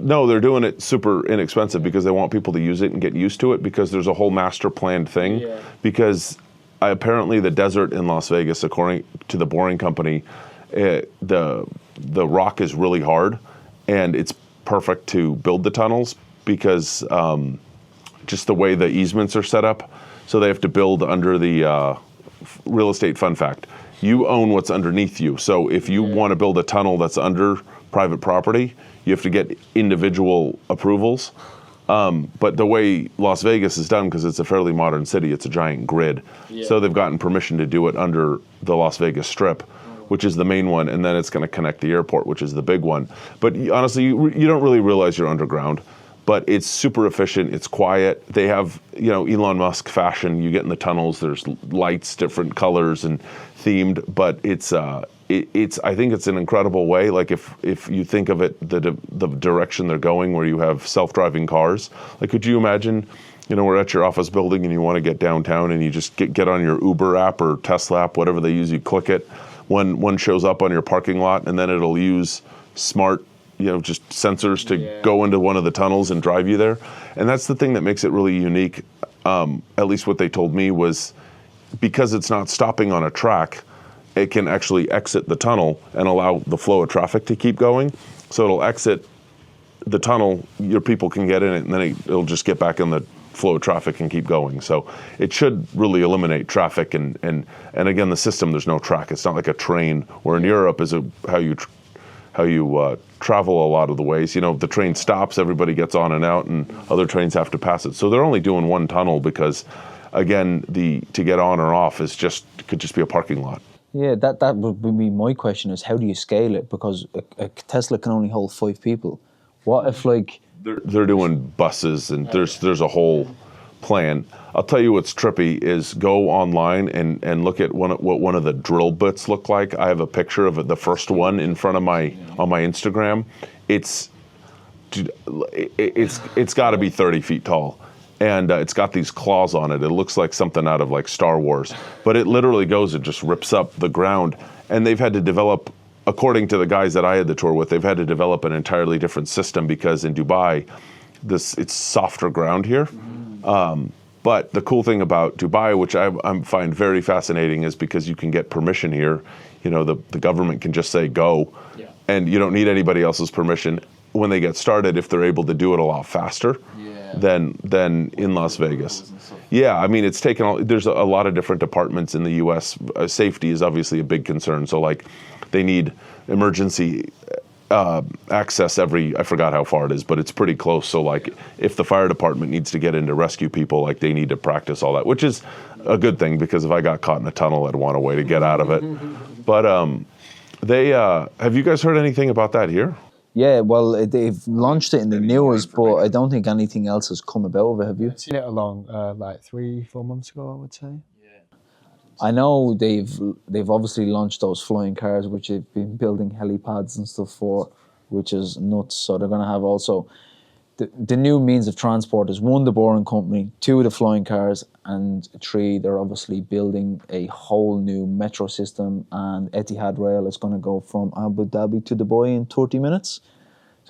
no, they're doing it super inexpensive because they want people to use it and get used to it, because there's a whole master planned thing. Yeah. Because apparently the desert in Las Vegas, according to the Boring Company, the rock is really hard, and it's perfect to build the tunnels because just the way the easements are set up. So they have to build under the real estate fun fact. You own what's underneath you. So if you want to build a tunnel that's under private property, you have to get individual approvals. But the way Las Vegas is done, because it's a fairly modern city, it's a giant grid. Yeah. So they've gotten permission to do it under the Las Vegas Strip, which is the main one, and then it's going to connect the airport, which is the big one. But honestly, you don't really realize you're underground. But it's super efficient. It's quiet. They have, Elon Musk fashion. You get in the tunnels. There's lights, different colors and themed. But it's I think it's an incredible way. Like if you think of it, the direction they're going, where you have self-driving cars. Like, could you imagine? We're at your office building and you want to get downtown, and you just get on your Uber app or Tesla app, whatever they use. You click it. One shows up on your parking lot, and then it'll use smart, just sensors to go into one of the tunnels and drive you there. And that's the thing that makes it really unique. At least what they told me was, because it's not stopping on a track, it can actually exit the tunnel and allow the flow of traffic to keep going. So it'll exit the tunnel, your people can get in it, and then it'll just get back in the flow of traffic and keep going. So it should really eliminate traffic. And again, the system, there's no track. It's not like a train, where in Europe is how you travel a lot of the ways. The train stops, everybody gets on and out, and other trains have to pass it. So they're only doing one tunnel because, again, to get on or off could just be a parking lot. Yeah, that would be my question, is how do you scale it? Because a Tesla can only hold 5 people. What if they're doing buses, and there's a whole plan. I'll tell you what's trippy is go online and look at what one of the drill bits look like. I have a picture of it, the first one in front of on my Instagram. It's got to be 30 feet tall, and it's got these claws on it. It looks like something out of like Star Wars, but it literally goes and just rips up the ground. And they've had to develop, according to the guys that I had the tour with, they've had to develop an entirely different system because in Dubai, it's softer ground here. But the cool thing about Dubai, which I find very fascinating, is because you can get permission here. The government can just say go, and you don't need anybody else's permission. When they get started, if they're able to do it a lot faster than in Las Vegas. Yeah, I mean, it's taken there's a lot of different departments in the U.S. Safety is obviously a big concern. So like, they need emergency access I forgot how far it is, but it's pretty close. So like, if the fire department needs to get in to rescue people, like, they need to practice all that, which is a good thing, because if I got caught in a tunnel, I'd want a way to get out of it. But have you guys heard anything about that here? Yeah, well, they've launched it in the news, but I don't think anything else has come about of it. Have you? I've seen it along like 3-4 months ago, I would say. I know they've obviously launched those flying cars, which they've been building helipads and stuff for, which is nuts. So they're going to have also the new means of transport is 1, the boring company, 2, the flying cars, and 3, they're obviously building a whole new metro system, and Etihad Rail is going to go from Abu Dhabi to Dubai in 30 minutes.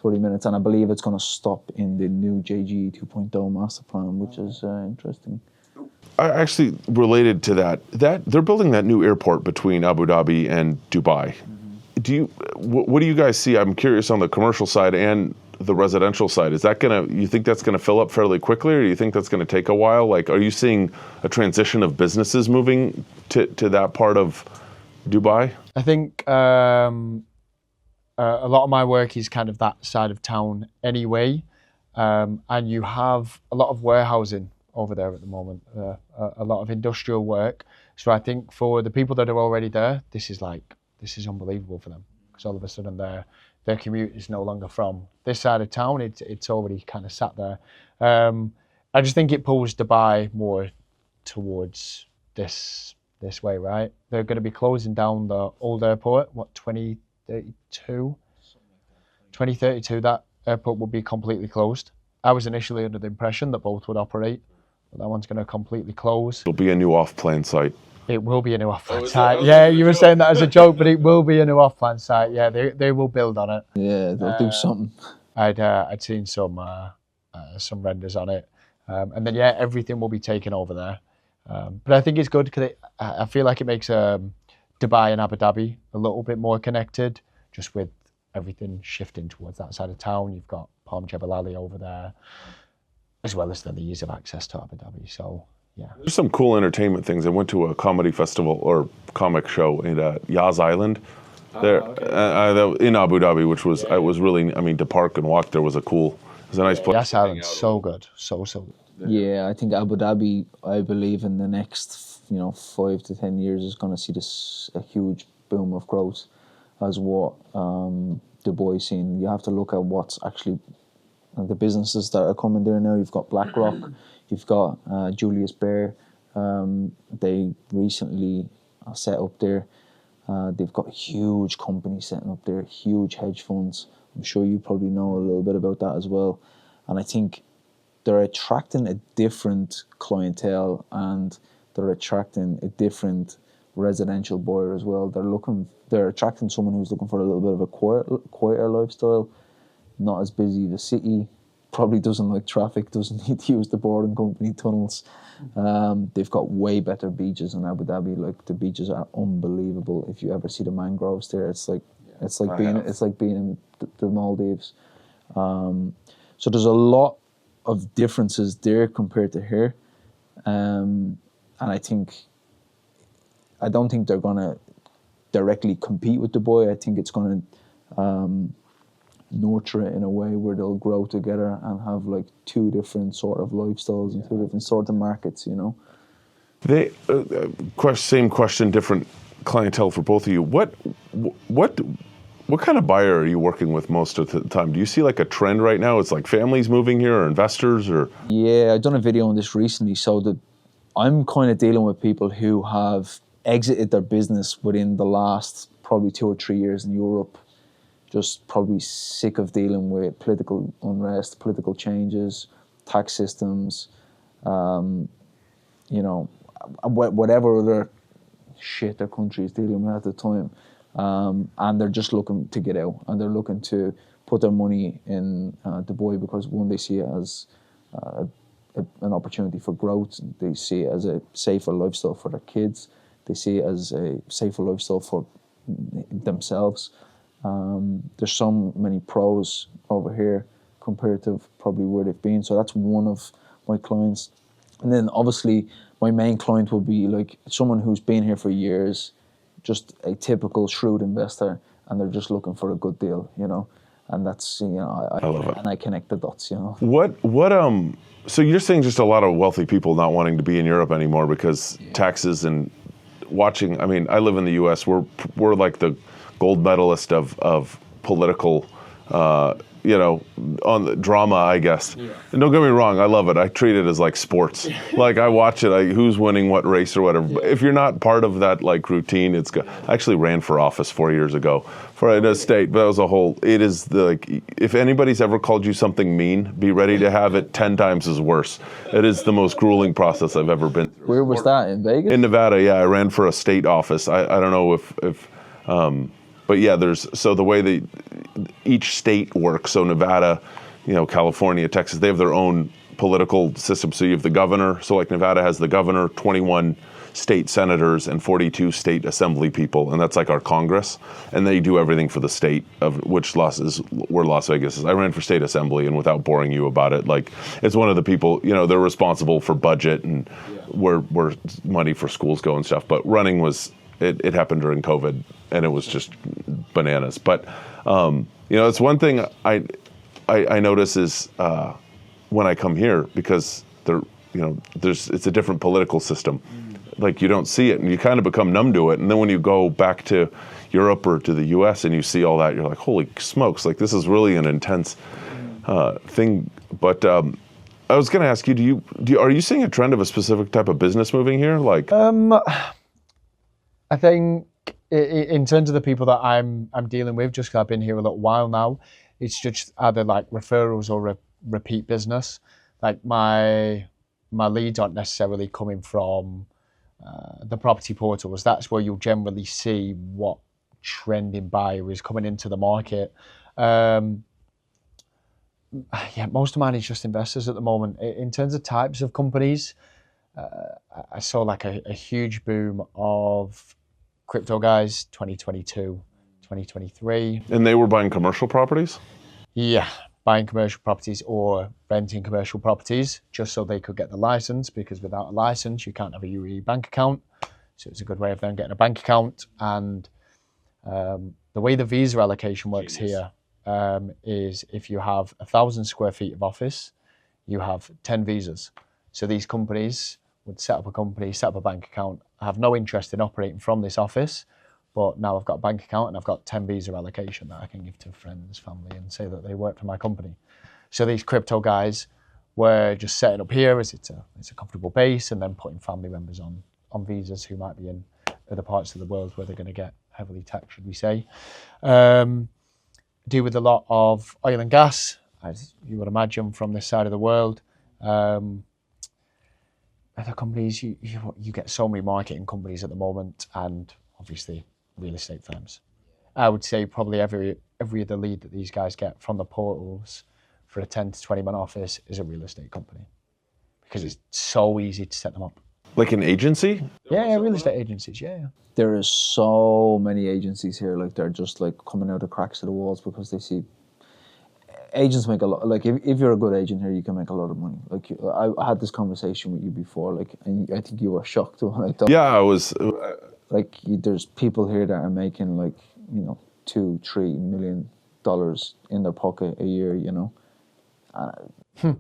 30 minutes, and I believe it's going to stop in the new JG 2.0 master plan, which is interesting. I actually related to that they're building that new airport between Abu Dhabi and Dubai. What do you guys see? I'm curious on the commercial side and the residential side. Is that you think that's gonna fill up fairly quickly, or do you think that's gonna take a while? Like, are you seeing a transition of businesses moving to that part of Dubai? I think a lot of my work is kind of that side of town anyway, and you have a lot of warehousing over there at the moment, a lot of industrial work. So I think for the people that are already there, this is unbelievable for them, because all of a sudden their commute is no longer from this side of town. It's already kind of sat there. I just think it pulls Dubai more towards this way, right? They're going to be closing down the old airport, 2032? 2032, that airport will be completely closed. I was initially under the impression that both would operate, but that one's going to completely close. It'll be a new off-plan site. It will be a new off-plan site. Yeah, you were saying that as a joke, but it will be a new off-plan site. Yeah, they will build on it. Yeah, they'll do something. I'd seen some renders on it, and then everything will be taken over there. But I think it's good because I feel like it makes Dubai and Abu Dhabi a little bit more connected, just with everything shifting towards that side of town. You've got Palm Jebel Ali over there, as well as the ease of access to Abu Dhabi. So. Yeah. There's some cool entertainment things. I went to a comedy festival or comic show in Yas Island in Abu Dhabi, which was I was really, I mean, to park and walk there was a nice place. Yas Island's so good, so good. Yeah, I think Abu Dhabi, I believe in the next 5 to 10 years is going to see a huge boom of growth, as what Dubai seen. You have to look at what's actually the businesses that are coming there now. You've got BlackRock. You've got Julius Baer. They recently set up there. They've got huge companies setting up there, huge hedge funds. I'm sure you probably know a little bit about that as well. And I think they're attracting a different clientele, and they're attracting a different residential buyer as well. They're attracting someone who's looking for a little bit of a quieter lifestyle, not as busy the city. Probably doesn't like traffic, doesn't need to use the boarding company tunnels. They've got way better beaches in Abu Dhabi. Like, the beaches are unbelievable. If you ever see the mangroves there, it's like being in the Maldives. So there's a lot of differences there compared to here, and I don't think they're gonna directly compete with Dubai. I think it's gonna nurture it in a way where they'll grow together and have like 2 different sort of lifestyles and 2 different sort of markets, They same question, different clientele for both of you. What kind of buyer are you working with most of the time? Do you see like a trend right now? It's like families moving here, or investors, or? Yeah, I've done a video on this recently. So I'm kind of dealing with people who have exited their business within the last probably 2 or 3 years in Europe. Just probably sick of dealing with political unrest, political changes, tax systems, whatever other shit their country is dealing with at the time. And they're just looking to get out, and they're looking to put their money in Dubai because, one, they see it as an opportunity for growth. They see it as a safer lifestyle for their kids. They see it as a safer lifestyle for themselves. There's so many pros over here compared to probably where they've been. So that's one of my clients. And then obviously my main client will be like someone who's been here for years, just a typical shrewd investor, and they're just looking for a good deal, And that's, I love it. And I connect the dots, So you're saying just a lot of wealthy people not wanting to be in Europe anymore because taxes and watching, I mean, I live in the US, we're like the gold medalist of political you know, on the drama, I guess. Yeah. And don't get me wrong, I love it. I treat it as like sports. Like I watch it, who's winning what race or whatever. But if you're not part of that like routine, it's good. I actually ran for office 4 years ago for a state, but that was a whole, it is the, like, if anybody's ever called you something mean, be ready to have it 10 times as worse. It is the most grueling process I've ever been through. Where was that, in Vegas? In Nevada, yeah. I ran for a state office. I don't know if but yeah, so the way each state works, so Nevada, you know, California, Texas, they have their own political system. So you have the governor, so like Nevada has the governor, 21 state senators, and 42 state assembly people, and that's like our Congress, and they do everything for the state, of which where Las Vegas is. I ran for state assembly, and without boring you about it, like, it's one of the people, you know, they're responsible for budget and where money for schools go and stuff, but running was, it happened during COVID, and it was just bananas. But you know, it's one thing I notice is when I come here, because it's a different political system. Like, you don't see it, and you kind of become numb to it. And then when you go back to Europe or to the U.S. and you see all that, you're like, holy smokes! Like, this is really an intense thing. But I was going to ask you, are you seeing a trend of a specific type of business moving here? Like, I think in terms of the people that I'm dealing with, just 'cause I've been here a little while now, it's just either like referrals or repeat business. Like my leads aren't necessarily coming from the property portals. That's where you'll generally see what trending buyer is coming into the market. Yeah, most of mine is just investors at the moment. In terms of types of companies, I saw like a huge boom of crypto guys, 2022, 2023. And they were buying commercial properties? Yeah, buying commercial properties or renting commercial properties just so they could get the license, because without a license, you can't have a UAE bank account. So it's a good way of them getting a bank account. And the way the visa allocation works here is if you have 1,000 square feet of office, you have 10 visas. So these companies would set up a company, set up a bank account. I have no interest in operating from this office, but now I've got a bank account and I've got 10 visa allocation that I can give to friends, family, and say that they work for my company. So these crypto guys were just setting up here as it's a comfortable base, and then putting family members on visas who might be in other parts of the world where they're going to get heavily taxed, should we say. Deal with a lot of oil and gas, as you would imagine, from this side of the world. Other companies, you get so many marketing companies at the moment, and obviously real estate firms. I would say probably every other lead that these guys get from the portals for a 10 to 20 man office is a real estate company, because it's so easy to set them up. Like an agency? Yeah, real estate agencies, yeah. There is so many agencies here, like they're just like coming out of cracks of the walls because they see agents make a lot. Like if you're a good agent here, you can make a lot of money. Like I had this conversation with you before, like, and I think you were shocked when I thought. Yeah, I was. Like there's people here that are making like, you know, $2-3 million in their pocket a year, you know.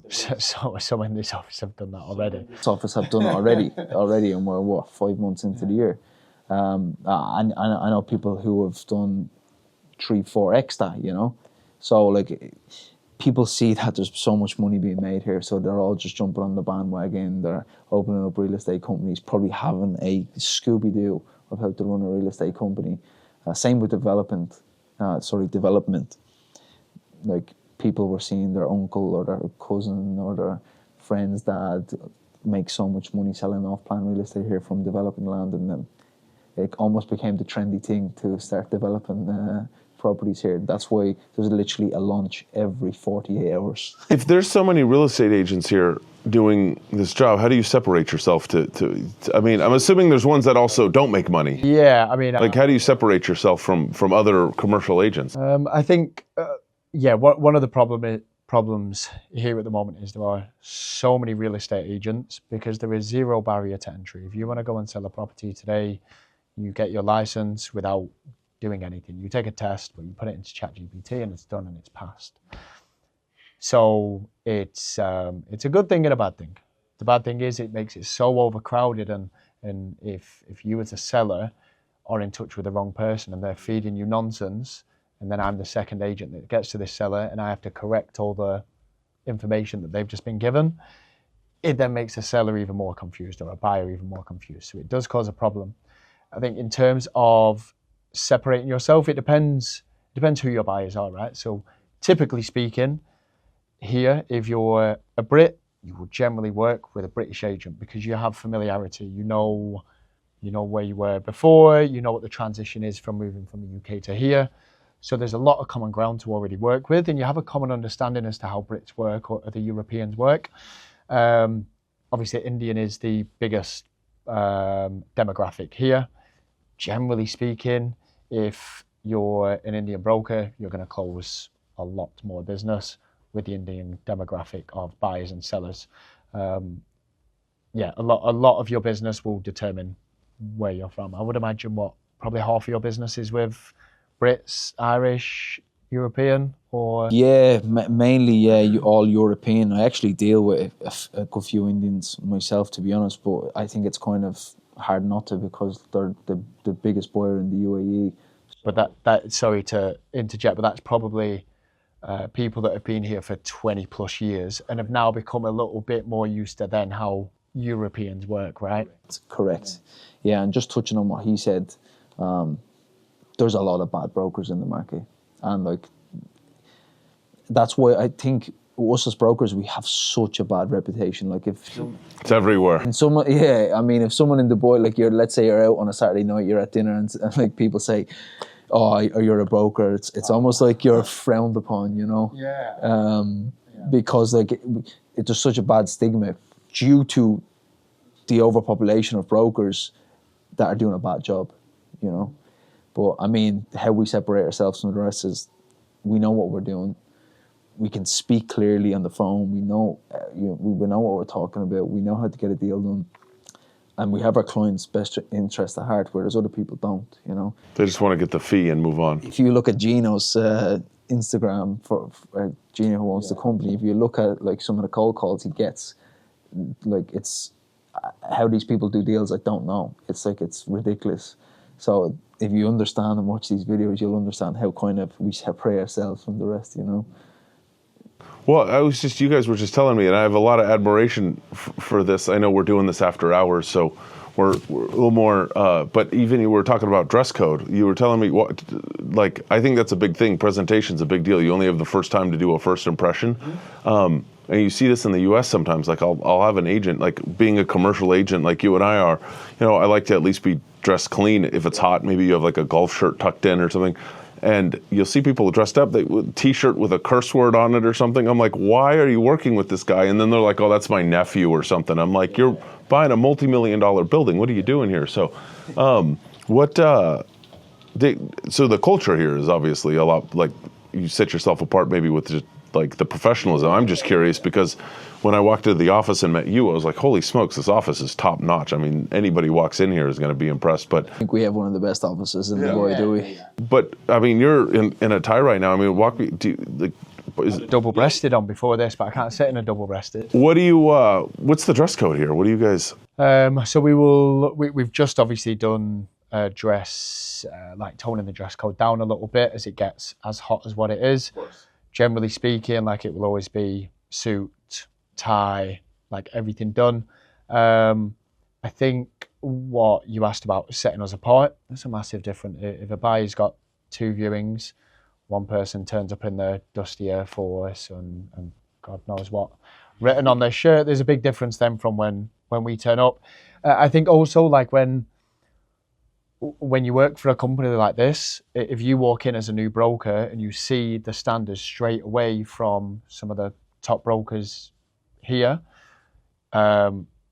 So some in this office have done that already. This office have done it already, and we're 5 months into the year. I know people who have done 3-4x that, you know. So like people see that there's so much money being made here, so they're all just jumping on the bandwagon. They're opening up real estate companies, probably having a Scooby-Doo of how to run a real estate company. Same with development. Like people were seeing their uncle or their cousin or their friend's dad make so much money selling off-plan real estate here from developing land, and then it almost became the trendy thing to start developing properties here. That's why there's literally a launch every 48 hours. If there's so many real estate agents here doing this job, how do you separate yourself to I mean, I'm assuming there's ones that also don't make money. Yeah, I mean... Like, how do you separate yourself from other commercial agents? I think, one of the problems here at the moment is there are so many real estate agents because there is zero barrier to entry. If you want to go and sell a property today, you get your license without doing anything. You take a test, but you put it into ChatGPT and it's done and it's passed. So it's a good thing and a bad thing. The bad thing is it makes it so overcrowded, and if you as a seller are in touch with the wrong person and they're feeding you nonsense, and then I'm the second agent that gets to this seller, and I have to correct all the information that they've just been given, it then makes the seller even more confused or a buyer even more confused. So it does cause a problem. I think in terms of separating yourself, it depends who your buyers are, right? So typically speaking, here, if you're a Brit, you will generally work with a British agent because you have familiarity. You know where you were before, you know what the transition is from moving from the UK to here. So there's a lot of common ground to already work with, and you have a common understanding as to how Brits work or the Europeans work. Obviously, Indian is the biggest demographic here. Generally speaking, if you're an Indian broker, you're going to close a lot more business with the Indian demographic of buyers and sellers. A lot of your business will determine where you're from. I would imagine probably half of your business is with Brits, Irish, European, or Yeah, mainly all European. I actually deal with a good few Indians myself, to be honest, but I think it's kind of hard not to because they're the biggest buyer in the UAE. But that sorry to interject, but that's probably people that have been here for 20 plus years and have now become a little bit more used to then how Europeans work, right? Correct. Yeah, and just touching on what he said, there's a lot of bad brokers in the market, and like that's why I think us as brokers we have such a bad reputation. Like if It's everywhere. and someone, yeah, I mean, if someone in Dubai, like let's say you're out on a Saturday night, you're at dinner, and like people say, "Oh, you're a broker," it's almost like you're frowned upon, you know? Yeah. Because like it's just such a bad stigma due to the overpopulation of brokers that are doing a bad job, you know. But I mean, how we separate ourselves from the rest is we know what we're doing. We can speak clearly on the phone. We know, we know what we're talking about. We know how to get a deal done, and we have our clients' best interest at heart, whereas other people don't. You know, They just want to get the fee and move on. if you look at Gino's Instagram for Gino who owns the company, if you look at like some of the cold calls he gets, like it's how these people do deals. I don't know. It's like it's ridiculous. So if you understand and watch these videos, you'll understand how kind of we separate ourselves from the rest. You know. Well, you guys were just telling me, and I have a lot of admiration for this. I know we're doing this after hours, so we're a little more, but even you were talking about dress code. You were telling me, I think that's a big thing. Presentation's a big deal. You only have the first time to do a first impression. And you see this in the U.S. sometimes. Like I'll have an agent, like being a commercial agent like you and I are, I like to at least be dressed clean. If it's hot, maybe you have like a golf shirt tucked in or something. And you'll see people dressed up, T-shirt with a curse word on it or something. I'm like, why are you working with this guy? And then they're like, oh, that's my nephew or something. I'm like, you're buying a multi-million-dollar building. What are you doing here? So, so the culture here is obviously a lot like you set yourself apart maybe with just like the professionalism. I'm just curious because when I walked into the office and met you, I was like, holy smokes, this office is top notch. I mean, anybody walks in here is going to be impressed. But I think we have one of the best offices in the world, do we? But I mean, you're in a tie right now. I mean, walk me. Is it, Double-breasted on before this, but I can't sit in a double-breasted. what do you? What's the dress code here? What do you guys? So we've just obviously done a dress, like toning the dress code down a little bit as it gets as hot as what it is. Generally speaking, like it will always be suit, tie, like everything done. I think what you asked about setting us apart, there's a massive difference. If a buyer's got 2 viewings, one person turns up in their dusty Air Force and God knows what written on their shirt, there's a big difference then from when we turn up. I think also like when you work for a company like this, if you walk in as a new broker and you see the standards straight away from some of the top brokers here,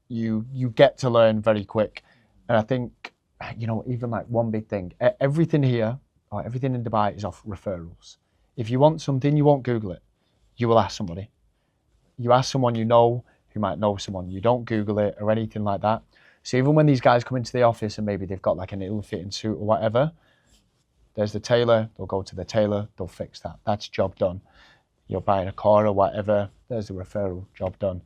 you get to learn very quick. And I think, even like one big thing, everything here, or everything in Dubai is off referrals. If you want something, you won't Google it. You will ask somebody. You ask someone you know who might know someone. You don't Google it or anything like that. So even when these guys come into the office and maybe they've got like an ill-fitting suit or whatever, there's the tailor, they'll go to the tailor, they'll fix that. That's job done. You're buying a car or whatever, there's the referral, job done.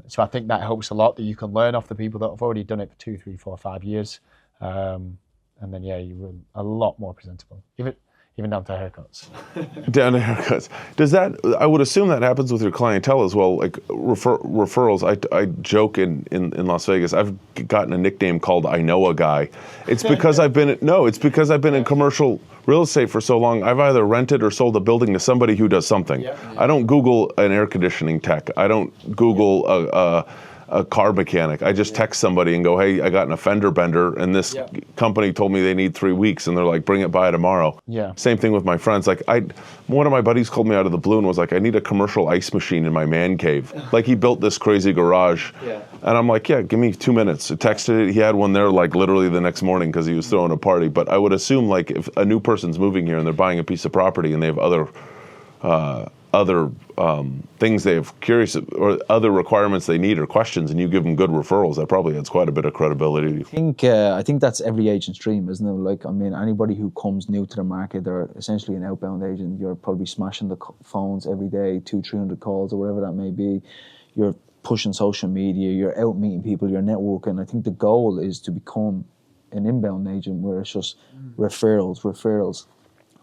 So I think that helps a lot, that you can learn off the people that have already done it for 2, 3, 4, 5 years. And then, you're a lot more presentable. If even down to haircuts. Down to haircuts. Does that? I would assume that happens with your clientele as well. Like referrals. I joke in Las Vegas. I've gotten a nickname called "I know a guy." It's because I've been It's because I've been in commercial real estate for so long. I've either rented or sold a building to somebody who does something. I don't Google an air conditioning tech. I don't Google a car mechanic. I just text somebody and go, hey, I got an fender bender, and this company told me they need 3 weeks, and they're like, bring it by tomorrow. Yeah. Same thing with my friends. Like one of my buddies called me out of the blue and was like, I need a commercial ice machine in my man cave. Like he built this crazy garage. And I'm like, yeah, give me 2 minutes. I texted it. He had one there like literally the next morning because he was throwing a party. But I would assume like if a new person's moving here and they're buying a piece of property and they have other things they have curious or other requirements they need or questions, and you give them good referrals, that probably adds quite a bit of credibility. I think that's every agent's dream, isn't it? Like, I mean, anybody who comes new to the market, they're essentially an outbound agent. You're probably smashing the phones every day, 200-300 calls or whatever that may be. You're pushing social media, you're out meeting people, you're networking. I think the goal is to become an inbound agent where it's just referrals.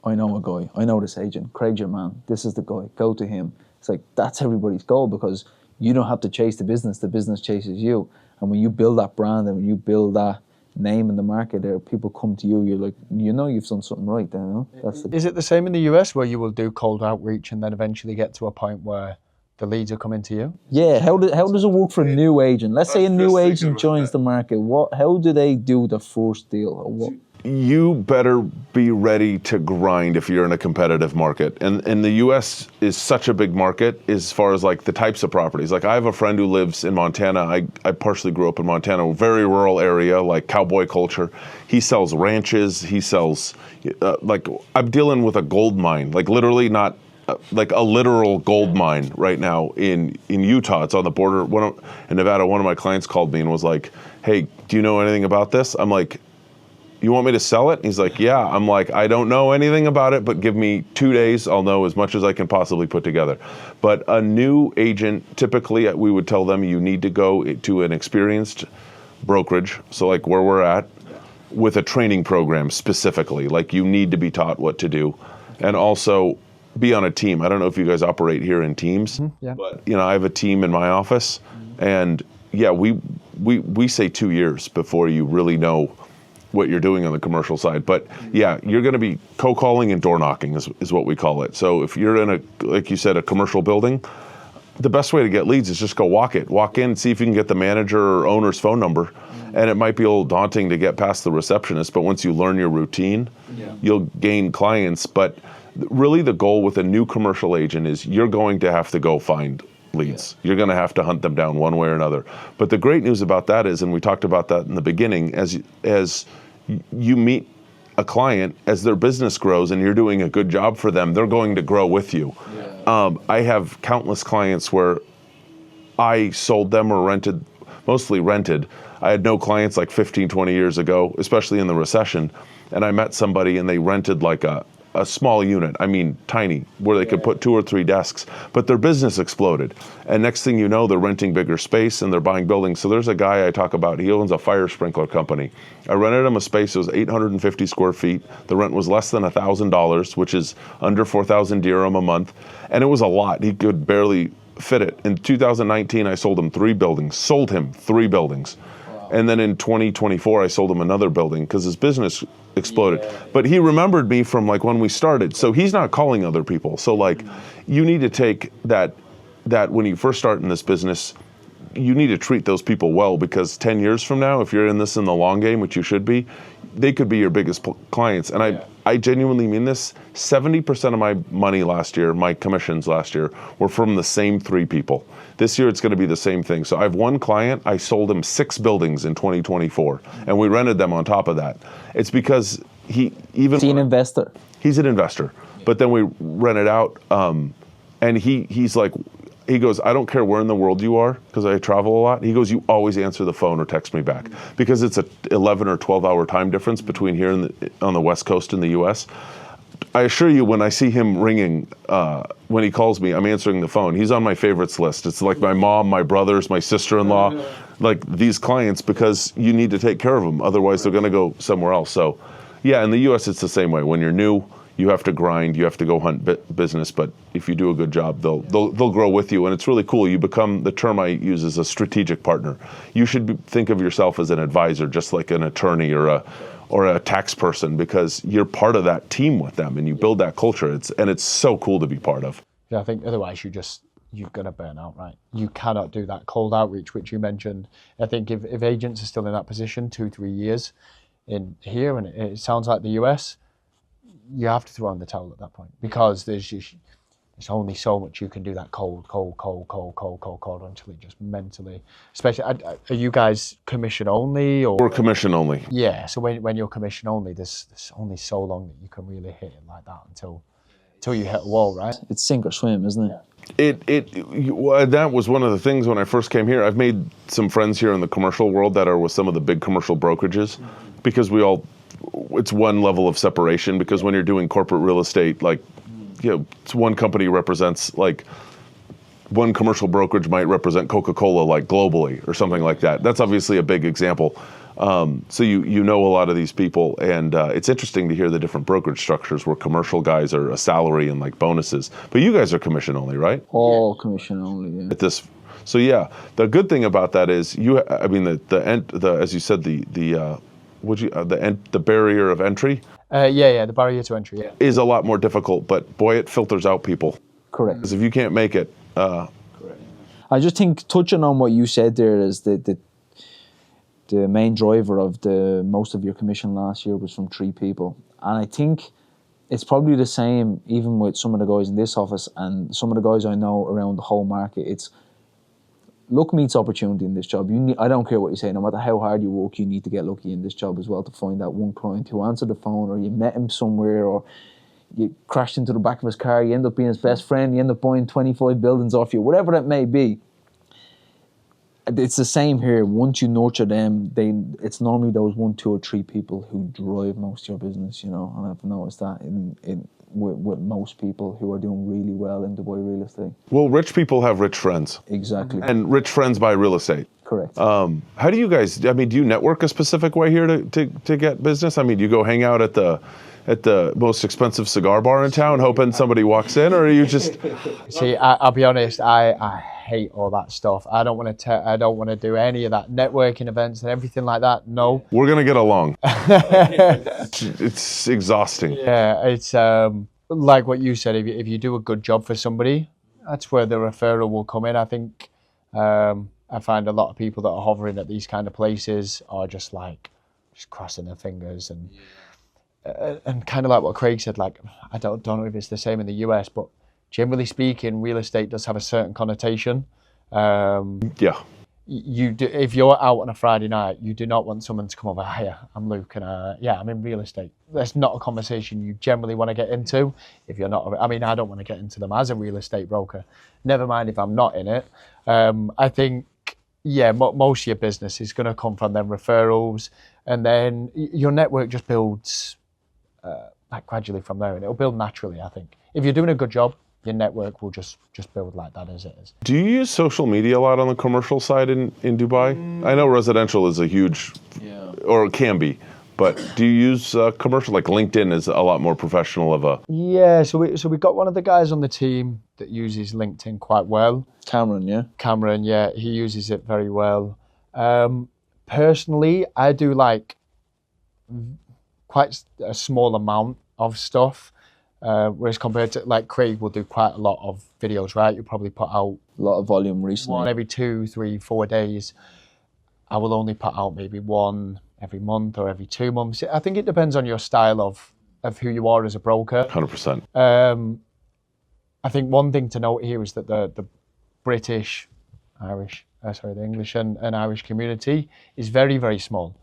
I know a guy, I know this agent, Craig's your man, this is the guy, go to him. It's like, that's everybody's goal, because you don't have to chase the business chases you. And when you build that brand and when you build that name in the market, there people come to you, you're like, you know you've done something right, you know? Is it the same in the US where you will do cold outreach and then eventually get to a point where the leads are coming to you? Yeah, how does it work for a new agent? Let's say a new agent joins the market. How do they do the first deal? Or what? You better be ready to grind if you're in a competitive market. And the US is such a big market as far as like the types of properties. Like I have a friend who lives in Montana. I partially grew up in Montana, a very rural area, like cowboy culture. He sells ranches. He sells, like I'm dealing with a gold mine, like literally not like a literal gold mine right now in Utah. It's on the border. In Nevada, one of my clients called me and was like, hey, do you know anything about this? I'm like, you want me to sell it? He's like, yeah. I'm like, I don't know anything about it, but give me 2 days. I'll know as much as I can possibly put together. But a new agent, typically we would tell them you need to go to an experienced brokerage. So like where we're at, with a training program specifically, like you need to be taught what to do. And also be on a team. I don't know if you guys operate here in teams, but I have a team in my office, and yeah, we say 2 years before you really know what you're doing on the commercial side. But yeah, you're going to be co-calling and door knocking is what we call it. So if you're in like you said, a commercial building, the best way to get leads is just go walk in and see if you can get the manager or owner's phone number. And it might be a little daunting to get past the receptionist, but once you learn your routine, you'll gain clients. But really the goal with a new commercial agent is you're going to have to go find leads. You're going to have to hunt them down one way or another. But the great news about that is, and we talked about that in the beginning, as you meet a client, as their business grows and you're doing a good job for them, they're going to grow with you. I have countless clients where I sold them or mostly rented. I had no clients like 15, 20 years ago, especially in the recession. And I met somebody and they rented like a small unit, I mean tiny, where they could put 2 or 3 desks, but their business exploded. And next thing you know, they're renting bigger space and they're buying buildings. So there's a guy I talk about, he owns a fire sprinkler company. I rented him a space that was 850 square feet. The rent was less than $1,000, which is under 4,000 dirham a month. And it was a lot, he could barely fit it. In 2019, I sold him 3 buildings, And then in 2024, I sold him another building because his business exploded. But he remembered me from like when we started. So he's not calling other people. So like you need to take that when you first start in this business, you need to treat those people well, because 10 years from now, if you're in this in the long game, which you should be, they could be your biggest clients. And I genuinely mean this. 70% of my money last year, my commissions last year, were from the same 3 people. This year, it's going to be the same thing. So I have one client, I sold him 6 buildings in 2024, and we rented them on top of that. It's because he's an investor. He's an investor. But then we rent it out, and he's like, he goes, I don't care where in the world you are, because I travel a lot. He goes, you always answer the phone or text me back, because it's a 11 or 12-hour time difference between here and on the West Coast in the U.S. I assure you, when I see him ringing, when he calls me, I'm answering the phone. He's on my favorites list. It's like my mom, my brothers, my sister-in-law, like these clients, because you need to take care of them. Otherwise, they're going to go somewhere else. So, yeah, in the U.S., it's the same way. When you're new, you have to grind, you have to go hunt business, but if you do a good job, they'll grow with you, and it's really cool. You become, the term I use is a strategic partner. You should think of yourself as an advisor, just like an attorney or a tax person, because you're part of that team with them, and you build that culture. It's so cool to be part of. Yeah, I think otherwise you're going to burn out, right? You cannot do that cold outreach, which you mentioned. I think if agents are still in that position 2-3 years in here, and it sounds like the US, you have to throw in the towel at that point, because there's only so much you can do that cold until it just mentally, especially, are you guys commission only? Or We're commission only. Yeah, so when you're commission only, there's only so long that you can really hit it like that until you hit a wall, right? It's sink or swim, isn't it? That was one of the things when I first came here. I've made some friends here in the commercial world that are with some of the big commercial brokerages, because it's one level of separation, because when you're doing corporate real estate, like, it's one company represents, like, one commercial brokerage might represent Coca-Cola, like, globally or something like that. That's obviously a big example. So you know a lot of these people, and it's interesting to hear the different brokerage structures where commercial guys are a salary and like bonuses, but you guys are commission only, right? All commission only, yeah. At this, so yeah, the good thing about that is the as you said, the barrier of entry. The barrier to entry, is a lot more difficult, but boy, it filters out people. Correct. Because if you can't make it, Correct. I just think, touching on what you said there, is the main driver of most of your commission last year was from 3 people. And I think it's probably the same even with some of the guys in this office and some of the guys I know around the whole market. It's luck meets opportunity in this job. I don't care what you say, no matter how hard you work, you need to get lucky in this job as well, to find that one client who answered the phone, or you met him somewhere, or you crashed into the back of his car, you end up being his best friend, you end up buying 25 buildings off you, whatever that may be. It's the same here. Once you nurture them, it's normally those 1, 2, or 3 people who drive most of your business, and I've noticed that with most people who are doing really well in Dubai real estate. Well, rich people have rich friends. Exactly. And rich friends buy real estate. Correct. How do you guys, do you network a specific way here to get business? Do you go hang out at the most expensive cigar bar in town hoping somebody walks in, or are you just... See, I'll be honest, I hate all that stuff. I don't want to do any of that networking events and everything like that. No. We're going to get along. It's exhausting. Yeah, it's like what you said, if you do a good job for somebody, that's where the referral will come in. I think I find a lot of people that are hovering at these kind of places are just crossing their fingers and kind of like what Craig said, like, I don't know if it's the same in the US, but generally speaking, real estate does have a certain connotation. Yeah. You do, if you're out on a Friday night, you do not want someone to come over, hiya, I'm Luke, and I'm in real estate. That's not a conversation you generally want to get into if you're not. I don't want to get into them as a real estate broker. Never mind if I'm not in it. I think, most of your business is going to come from them referrals, and then your network just builds gradually from there, and it'll build naturally. I think if you're doing a good job, your network will just build like that as it is. Do you use social media a lot on the commercial side in Dubai? I know residential is a huge, or it can be, but do you use commercial? Like LinkedIn is a lot more professional of a... Yeah, so we got one of the guys on the team that uses LinkedIn quite well. Cameron, yeah, he uses it very well. Personally, I do quite a small amount of stuff. Whereas compared to, like, Craig will do quite a lot of videos, right? You'll probably put out a lot of volume recently. One every 2, 3, 4 days. I will only put out maybe one every month or every 2 months. I think it depends on your style of who you are as a broker. 100%. I think one thing to note here is that the the English and Irish community is very, very small.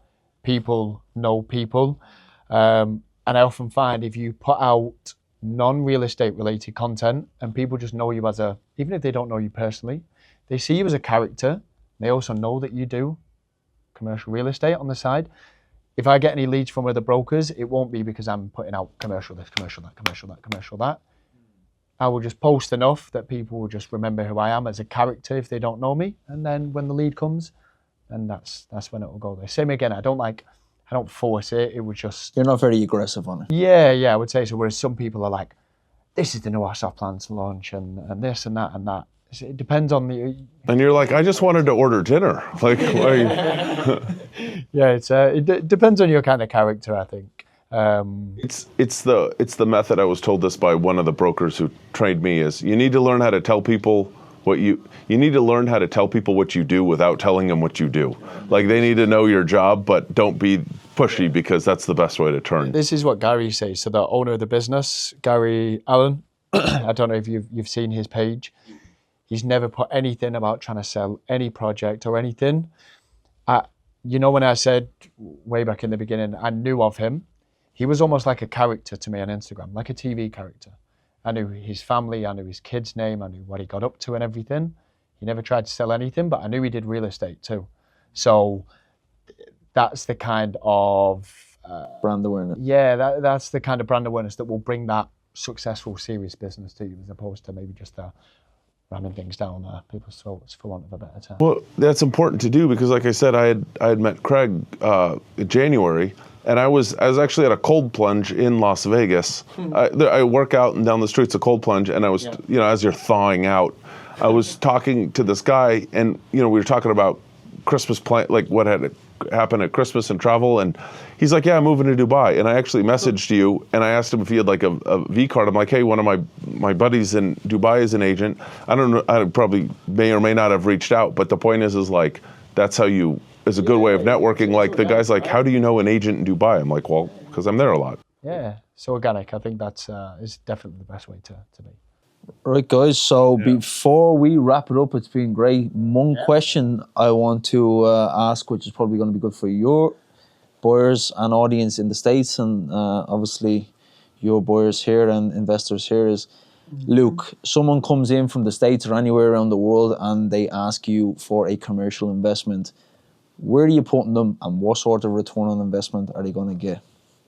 People know people. And I often find if you put out non-real estate related content and people just know you even if they don't know you personally, they see you as a character. They also know that you do commercial real estate on the side. If I get any leads from other brokers, it won't be because I'm putting out commercial this, commercial that, commercial that, commercial that. I will just post enough that people will just remember who I am as a character if they don't know me. And then when the lead comes, then that's when it will go there. Same again, I don't like I don't force it. It would just... You're not very aggressive on it. Yeah, I would say so. Whereas some people are like, this is the new Ras Al plan to launch and this and that and that. It depends on the... And you're like, I just wanted to order dinner. Like, why? Yeah, it depends on your kind of character, I think. It's the method. I was told this by one of the brokers who trained me is you need to learn how to tell people what you need to learn how to tell people what you do without telling them what you do. Like they need to know your job, but don't be pushy because that's the best way to turn. This is what Gary says. So the owner of the business, Gary Allen, I don't know if you've seen his page. He's never put anything about trying to sell any project or anything. You know, when I said way back in the beginning, I knew of him. He was almost like a character to me on Instagram, like a TV character. I knew his family, I knew his kid's name, I knew what he got up to and everything. He never tried to sell anything, but I knew he did real estate too. So that's the kind of... brand awareness. Yeah, that's the kind of brand awareness that will bring that successful, serious business to you, as opposed to maybe just ramming things down people's throats, for want of a better term. Well, that's important to do because, like I said, I had met Craig in January, and I was actually at a cold plunge in Las Vegas. I work out, and down the street's a cold plunge, and I was, you know, as you're thawing out, I was talking to this guy, and you know, we were talking about Christmas plan, like what had happened at Christmas and travel, and he's like, yeah, I'm moving to Dubai. And I actually messaged you and I asked him if he had like a V card. I'm like, hey, one of my buddies in Dubai is an agent. I don't know, I probably may or may not have reached out, but the point is like, that's how you, is a good way of networking. Like the guy's like, how do you know an agent in Dubai? I'm like, well, because I'm there a lot. Yeah, so organic, I think that's is definitely the best way to be. Right, guys, so before we wrap it up, it's been great. One question I want to ask, which is probably going to be good for your buyers and audience in the States, and obviously your buyers here and investors here is, Luke, someone comes in from the States or anywhere around the world and they ask you for a commercial investment. Where are you putting them and what sort of return on investment are they going to get?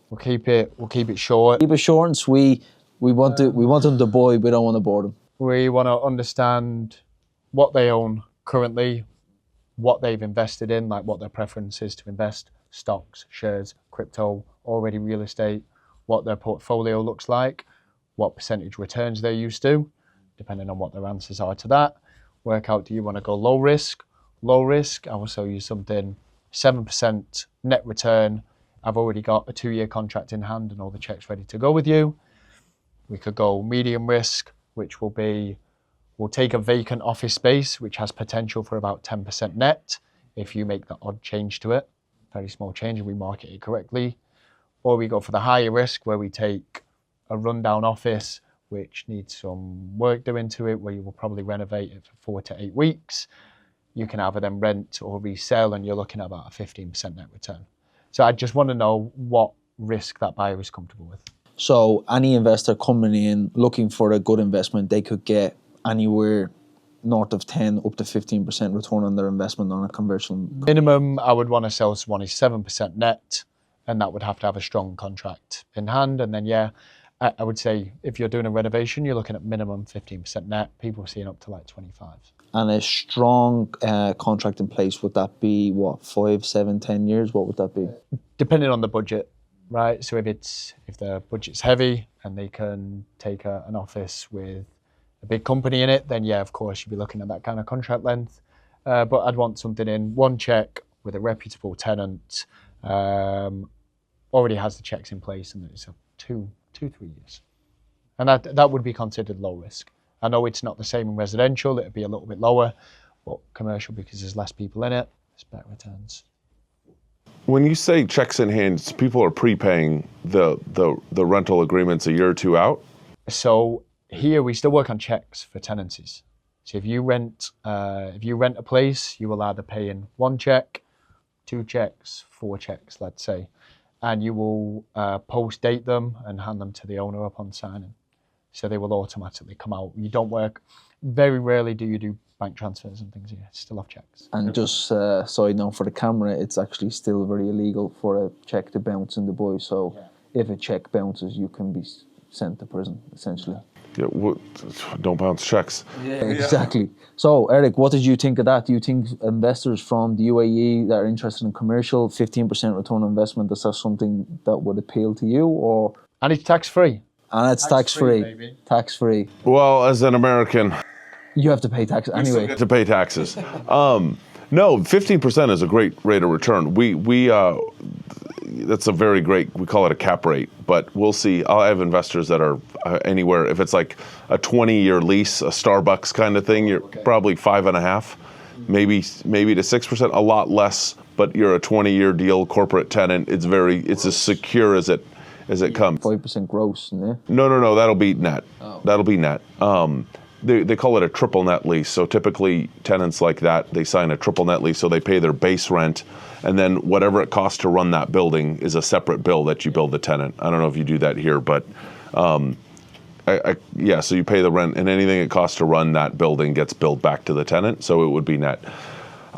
We'll keep it short. Keep it short and sweet. We want them to buy, we don't want to bore them. We want to understand what they own currently, what they've invested in, like what their preference is to invest, stocks, shares, crypto, already real estate, what their portfolio looks like, what percentage returns they're used to, depending on what their answers are to that. Work out, do you want to go low risk? Low risk, I will sell you something 7% net return. I've already got a 2-year contract in hand and all the checks ready to go with you. We could go medium risk, which will be, we'll take a vacant office space, which has potential for about 10% net if you make the odd change to it, very small change, and we market it correctly. Or we go for the higher risk, where we take a rundown office, which needs some work doing to it, where you will probably renovate it for 4 to 8 weeks. You can either then rent or resell, and you're looking at about a 15% net return. So I just want to know what risk that buyer is comfortable with. So any investor coming in looking for a good investment, they could get anywhere north of 10 up to 15% return on their investment on a conversion. Minimum I would want to sell someone is 7% net, and that would have to have a strong contract in hand. And then, I would say if you're doing a renovation, you're looking at minimum 15% net. People are seeing up to like 25. And a strong contract in place, would that be what, 5, 7, 10 years? What would that be? Depending on the budget. Right, so if the budget's heavy and they can take an office with a big company in it, then of course you'd be looking at that kind of contract length. But I'd want something in one check with a reputable tenant, already has the checks in place, and it's a 2, 3 years. And that would be considered low risk. I know it's not the same in residential, it'd be a little bit lower, but commercial, because there's less people in it, there's better returns. When you say checks in hand, people are prepaying the rental agreements a year or 2 out? So here we still work on checks for tenancies. So if you rent a place, you will either pay in 1 check, 2 checks, 4 checks, let's say, and you will post date them and hand them to the owner upon signing. So they will automatically come out. You don't work, very rarely do you do bank transfers and things, still off checks. And just so I know for the camera, it's actually still very illegal for a check to bounce in Dubai. So if a check bounces, you can be sent to prison, essentially. Yeah, don't bounce checks. Yeah, exactly. So, Eric, what did you think of that? Do you think investors from the UAE that are interested in commercial, 15% return on investment, is that something that would appeal to you? Or And it's tax-free. and it's tax-free. Baby. Tax-free. Well, as an American, You have to pay tax we still anyway. get to pay taxes. No, 15% is a great rate of return. That's a very great, we call it a cap rate, but we'll see. I have investors that are anywhere, if it's like a 20-year lease, a Starbucks kind of thing, you're probably 5.5, maybe to 6%, a lot less, but you're a 20-year deal, corporate tenant, it's as secure as it comes. 5% gross, yeah. No, that'll be net. That'll be net. They call it a triple net lease. So typically tenants like that, they sign a triple net lease, so they pay their base rent, and then whatever it costs to run that building is a separate bill that you bill the tenant. I don't know if you do that here, but so you pay the rent, and anything it costs to run that building gets billed back to the tenant, so it would be net.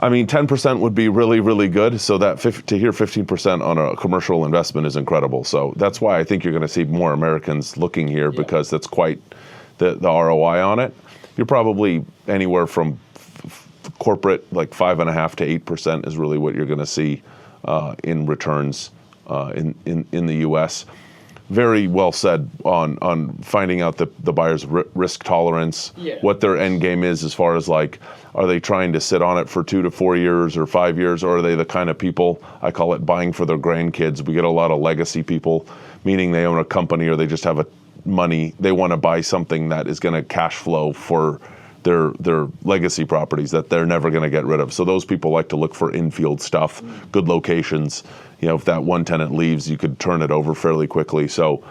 I mean, 10% would be really, really good. So that to hear 15% on a commercial investment is incredible. So that's why I think you're going to see more Americans looking here, because that's quite the ROI on it. You're probably anywhere from corporate, like 5.5 to 8% is really what you're going to see in returns in the U.S. Very well said on finding out the buyer's risk tolerance, what their end game is as far as like, are they trying to sit on it for 2 to 4 years or 5 years, or are they the kind of people, I call it buying for their grandkids. We get a lot of legacy people, meaning they own a company or they just have money. They want to buy something that is going to cash flow for their legacy properties that they're never going to get rid of. So those people like to look for infield stuff, good locations. You know, if that one tenant leaves, you could turn it over fairly quickly. So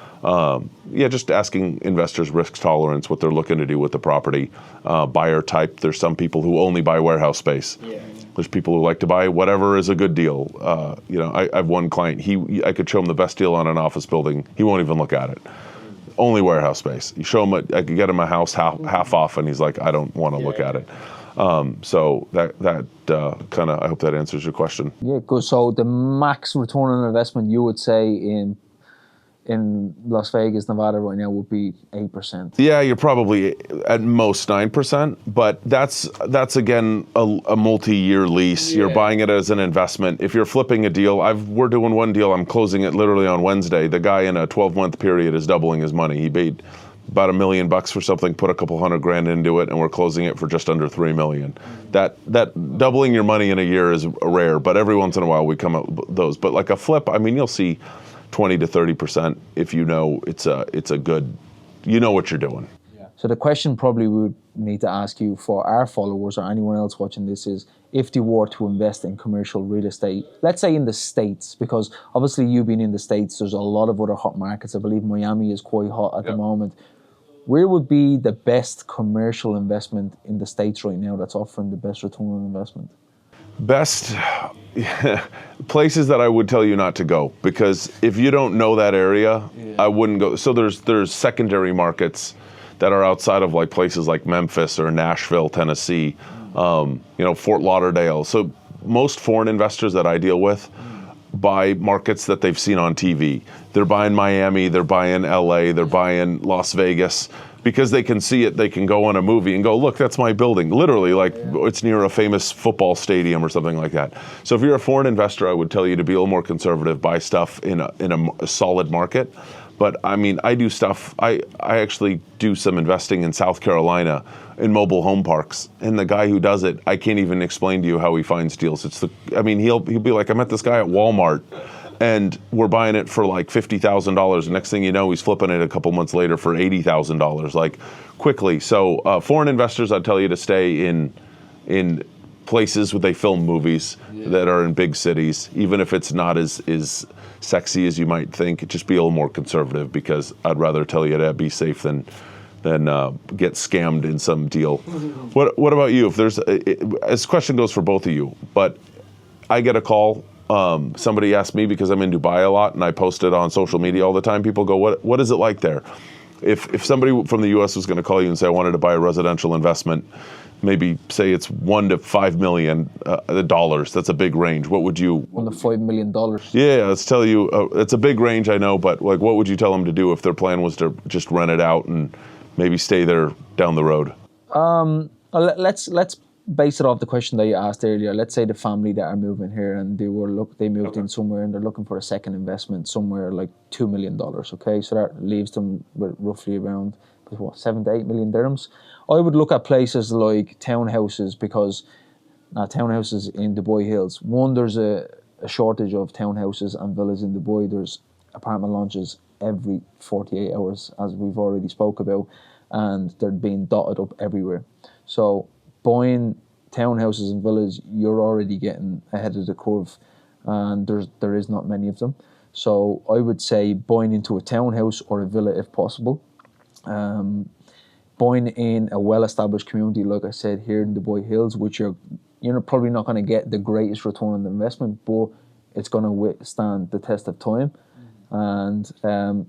just asking investors risk tolerance, what they're looking to do with the property, buyer type. There's some people who only buy warehouse space. There's people who like to buy whatever is a good deal. I have one client, I could show him the best deal on an office building. He won't even look at it. Only warehouse space. You show him, I could get him a house half off, and he's like, I don't want to look at it. So that kind of, I hope that answers your question. Yeah, good. So the max return on investment you would say in Las Vegas, Nevada right now would be 8%. Yeah, you're probably at most 9%, but that's again a multi-year lease. You're buying it as an investment. If you're flipping a deal, we're doing one deal. I'm closing it literally on Wednesday. The guy in a 12-month period is doubling his money. He paid about $1 million for something, put a couple $100,000 into it, and we're closing it for just under $3 million. That doubling your money in a year is rare, but every once in a while we come up with those. But like a flip, I mean, you'll see 20 to 30% if you know it's a good, you know what you're doing. So the question probably we would need to ask you for our followers or anyone else watching this is, if they were to invest in commercial real estate, let's say in the States, because obviously you being in the States, there's a lot of other hot markets. I believe Miami is quite hot at the moment. Where would be the best commercial investment in the States right now that's offering the best return on investment? Best places that I would tell you not to go, because if you don't know that area, I wouldn't go. So there's secondary markets that are outside of like places like Memphis or Nashville, Tennessee, Fort Lauderdale. So most foreign investors that I deal with buy markets that they've seen on TV. They're buying Miami, they're buying LA, they're buying Las Vegas, because they can see it, they can go on a movie and go, look, that's my building. Literally, like it's near a famous football stadium or something like that. So if you're a foreign investor, I would tell you to be a little more conservative, buy stuff in a solid market. But I mean, I do stuff, I actually do some investing in South Carolina in mobile home parks. And the guy who does it, I can't even explain to you how he finds deals. He'll be like, I met this guy at Walmart, and we're buying it for like $50,000. Next thing you know, he's flipping it a couple months later for $80,000, like quickly. So foreign investors, I'd tell you to stay in places where they film movies that are in big cities, even if it's not as sexy as you might think. Just be a little more conservative, because I'd rather tell you to be safe than get scammed in some deal. What about you? If this question goes for both of you, but I get a call. Somebody asked me, because I'm in Dubai a lot and I post it on social media all the time. People go, what is it like there? If somebody from the US was going to call you and say, I wanted to buy a residential investment, maybe say it's $1 to $5 million dollars, that's a big range. What would you? $1 to $5 million. Yeah, let's tell you, it's a big range, I know, but like, what would you tell them to do if their plan was to just rent it out and maybe stay there down the road? Let's base it off the question that you asked earlier. Let's say the family that are moving here and they moved in somewhere and they're looking for a second investment somewhere like $2 million. Okay, so that leaves them with roughly around 7 to 8 million dirhams. I would look at places like townhouses because townhouses in Dubai Hills. One, there's a shortage of townhouses and villas in Dubai. There's apartment launches every 48 hours, as we've already spoke about, and they're being dotted up everywhere. So buying townhouses and villas, you're already getting ahead of the curve, and there is not many of them. So I would say buying into a townhouse or a villa if possible. Buying in a well-established community, like I said, here in Dubai Hills, which you're probably not going to get the greatest return on the investment, but it's going to withstand the test of time. And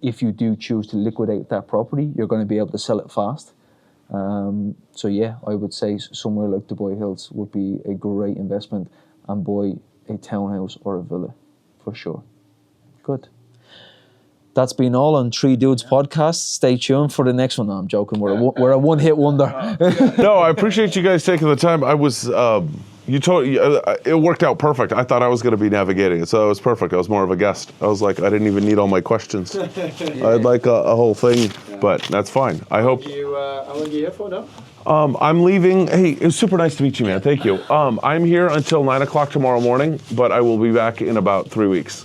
if you do choose to liquidate that property, you're going to be able to sell it fast. So yeah, I would say somewhere like Dubai Hills would be a great investment, and buy a townhouse or a villa for sure. Good. That's been all on Three Dudes podcast. Stay tuned for the next one. No, I'm joking. We're a one-hit wonder. No, I appreciate you guys taking the time. I was, it worked out perfect. I thought I was going to be navigating it, so it was perfect. I was more of a guest. I was like, I didn't even need all my questions. I had like a whole thing, but that's fine. I hope. How long are you here for now? I'm leaving. Hey, it was super nice to meet you, man. Thank you. I'm here until 9 o'clock tomorrow morning, but I will be back in about 3 weeks.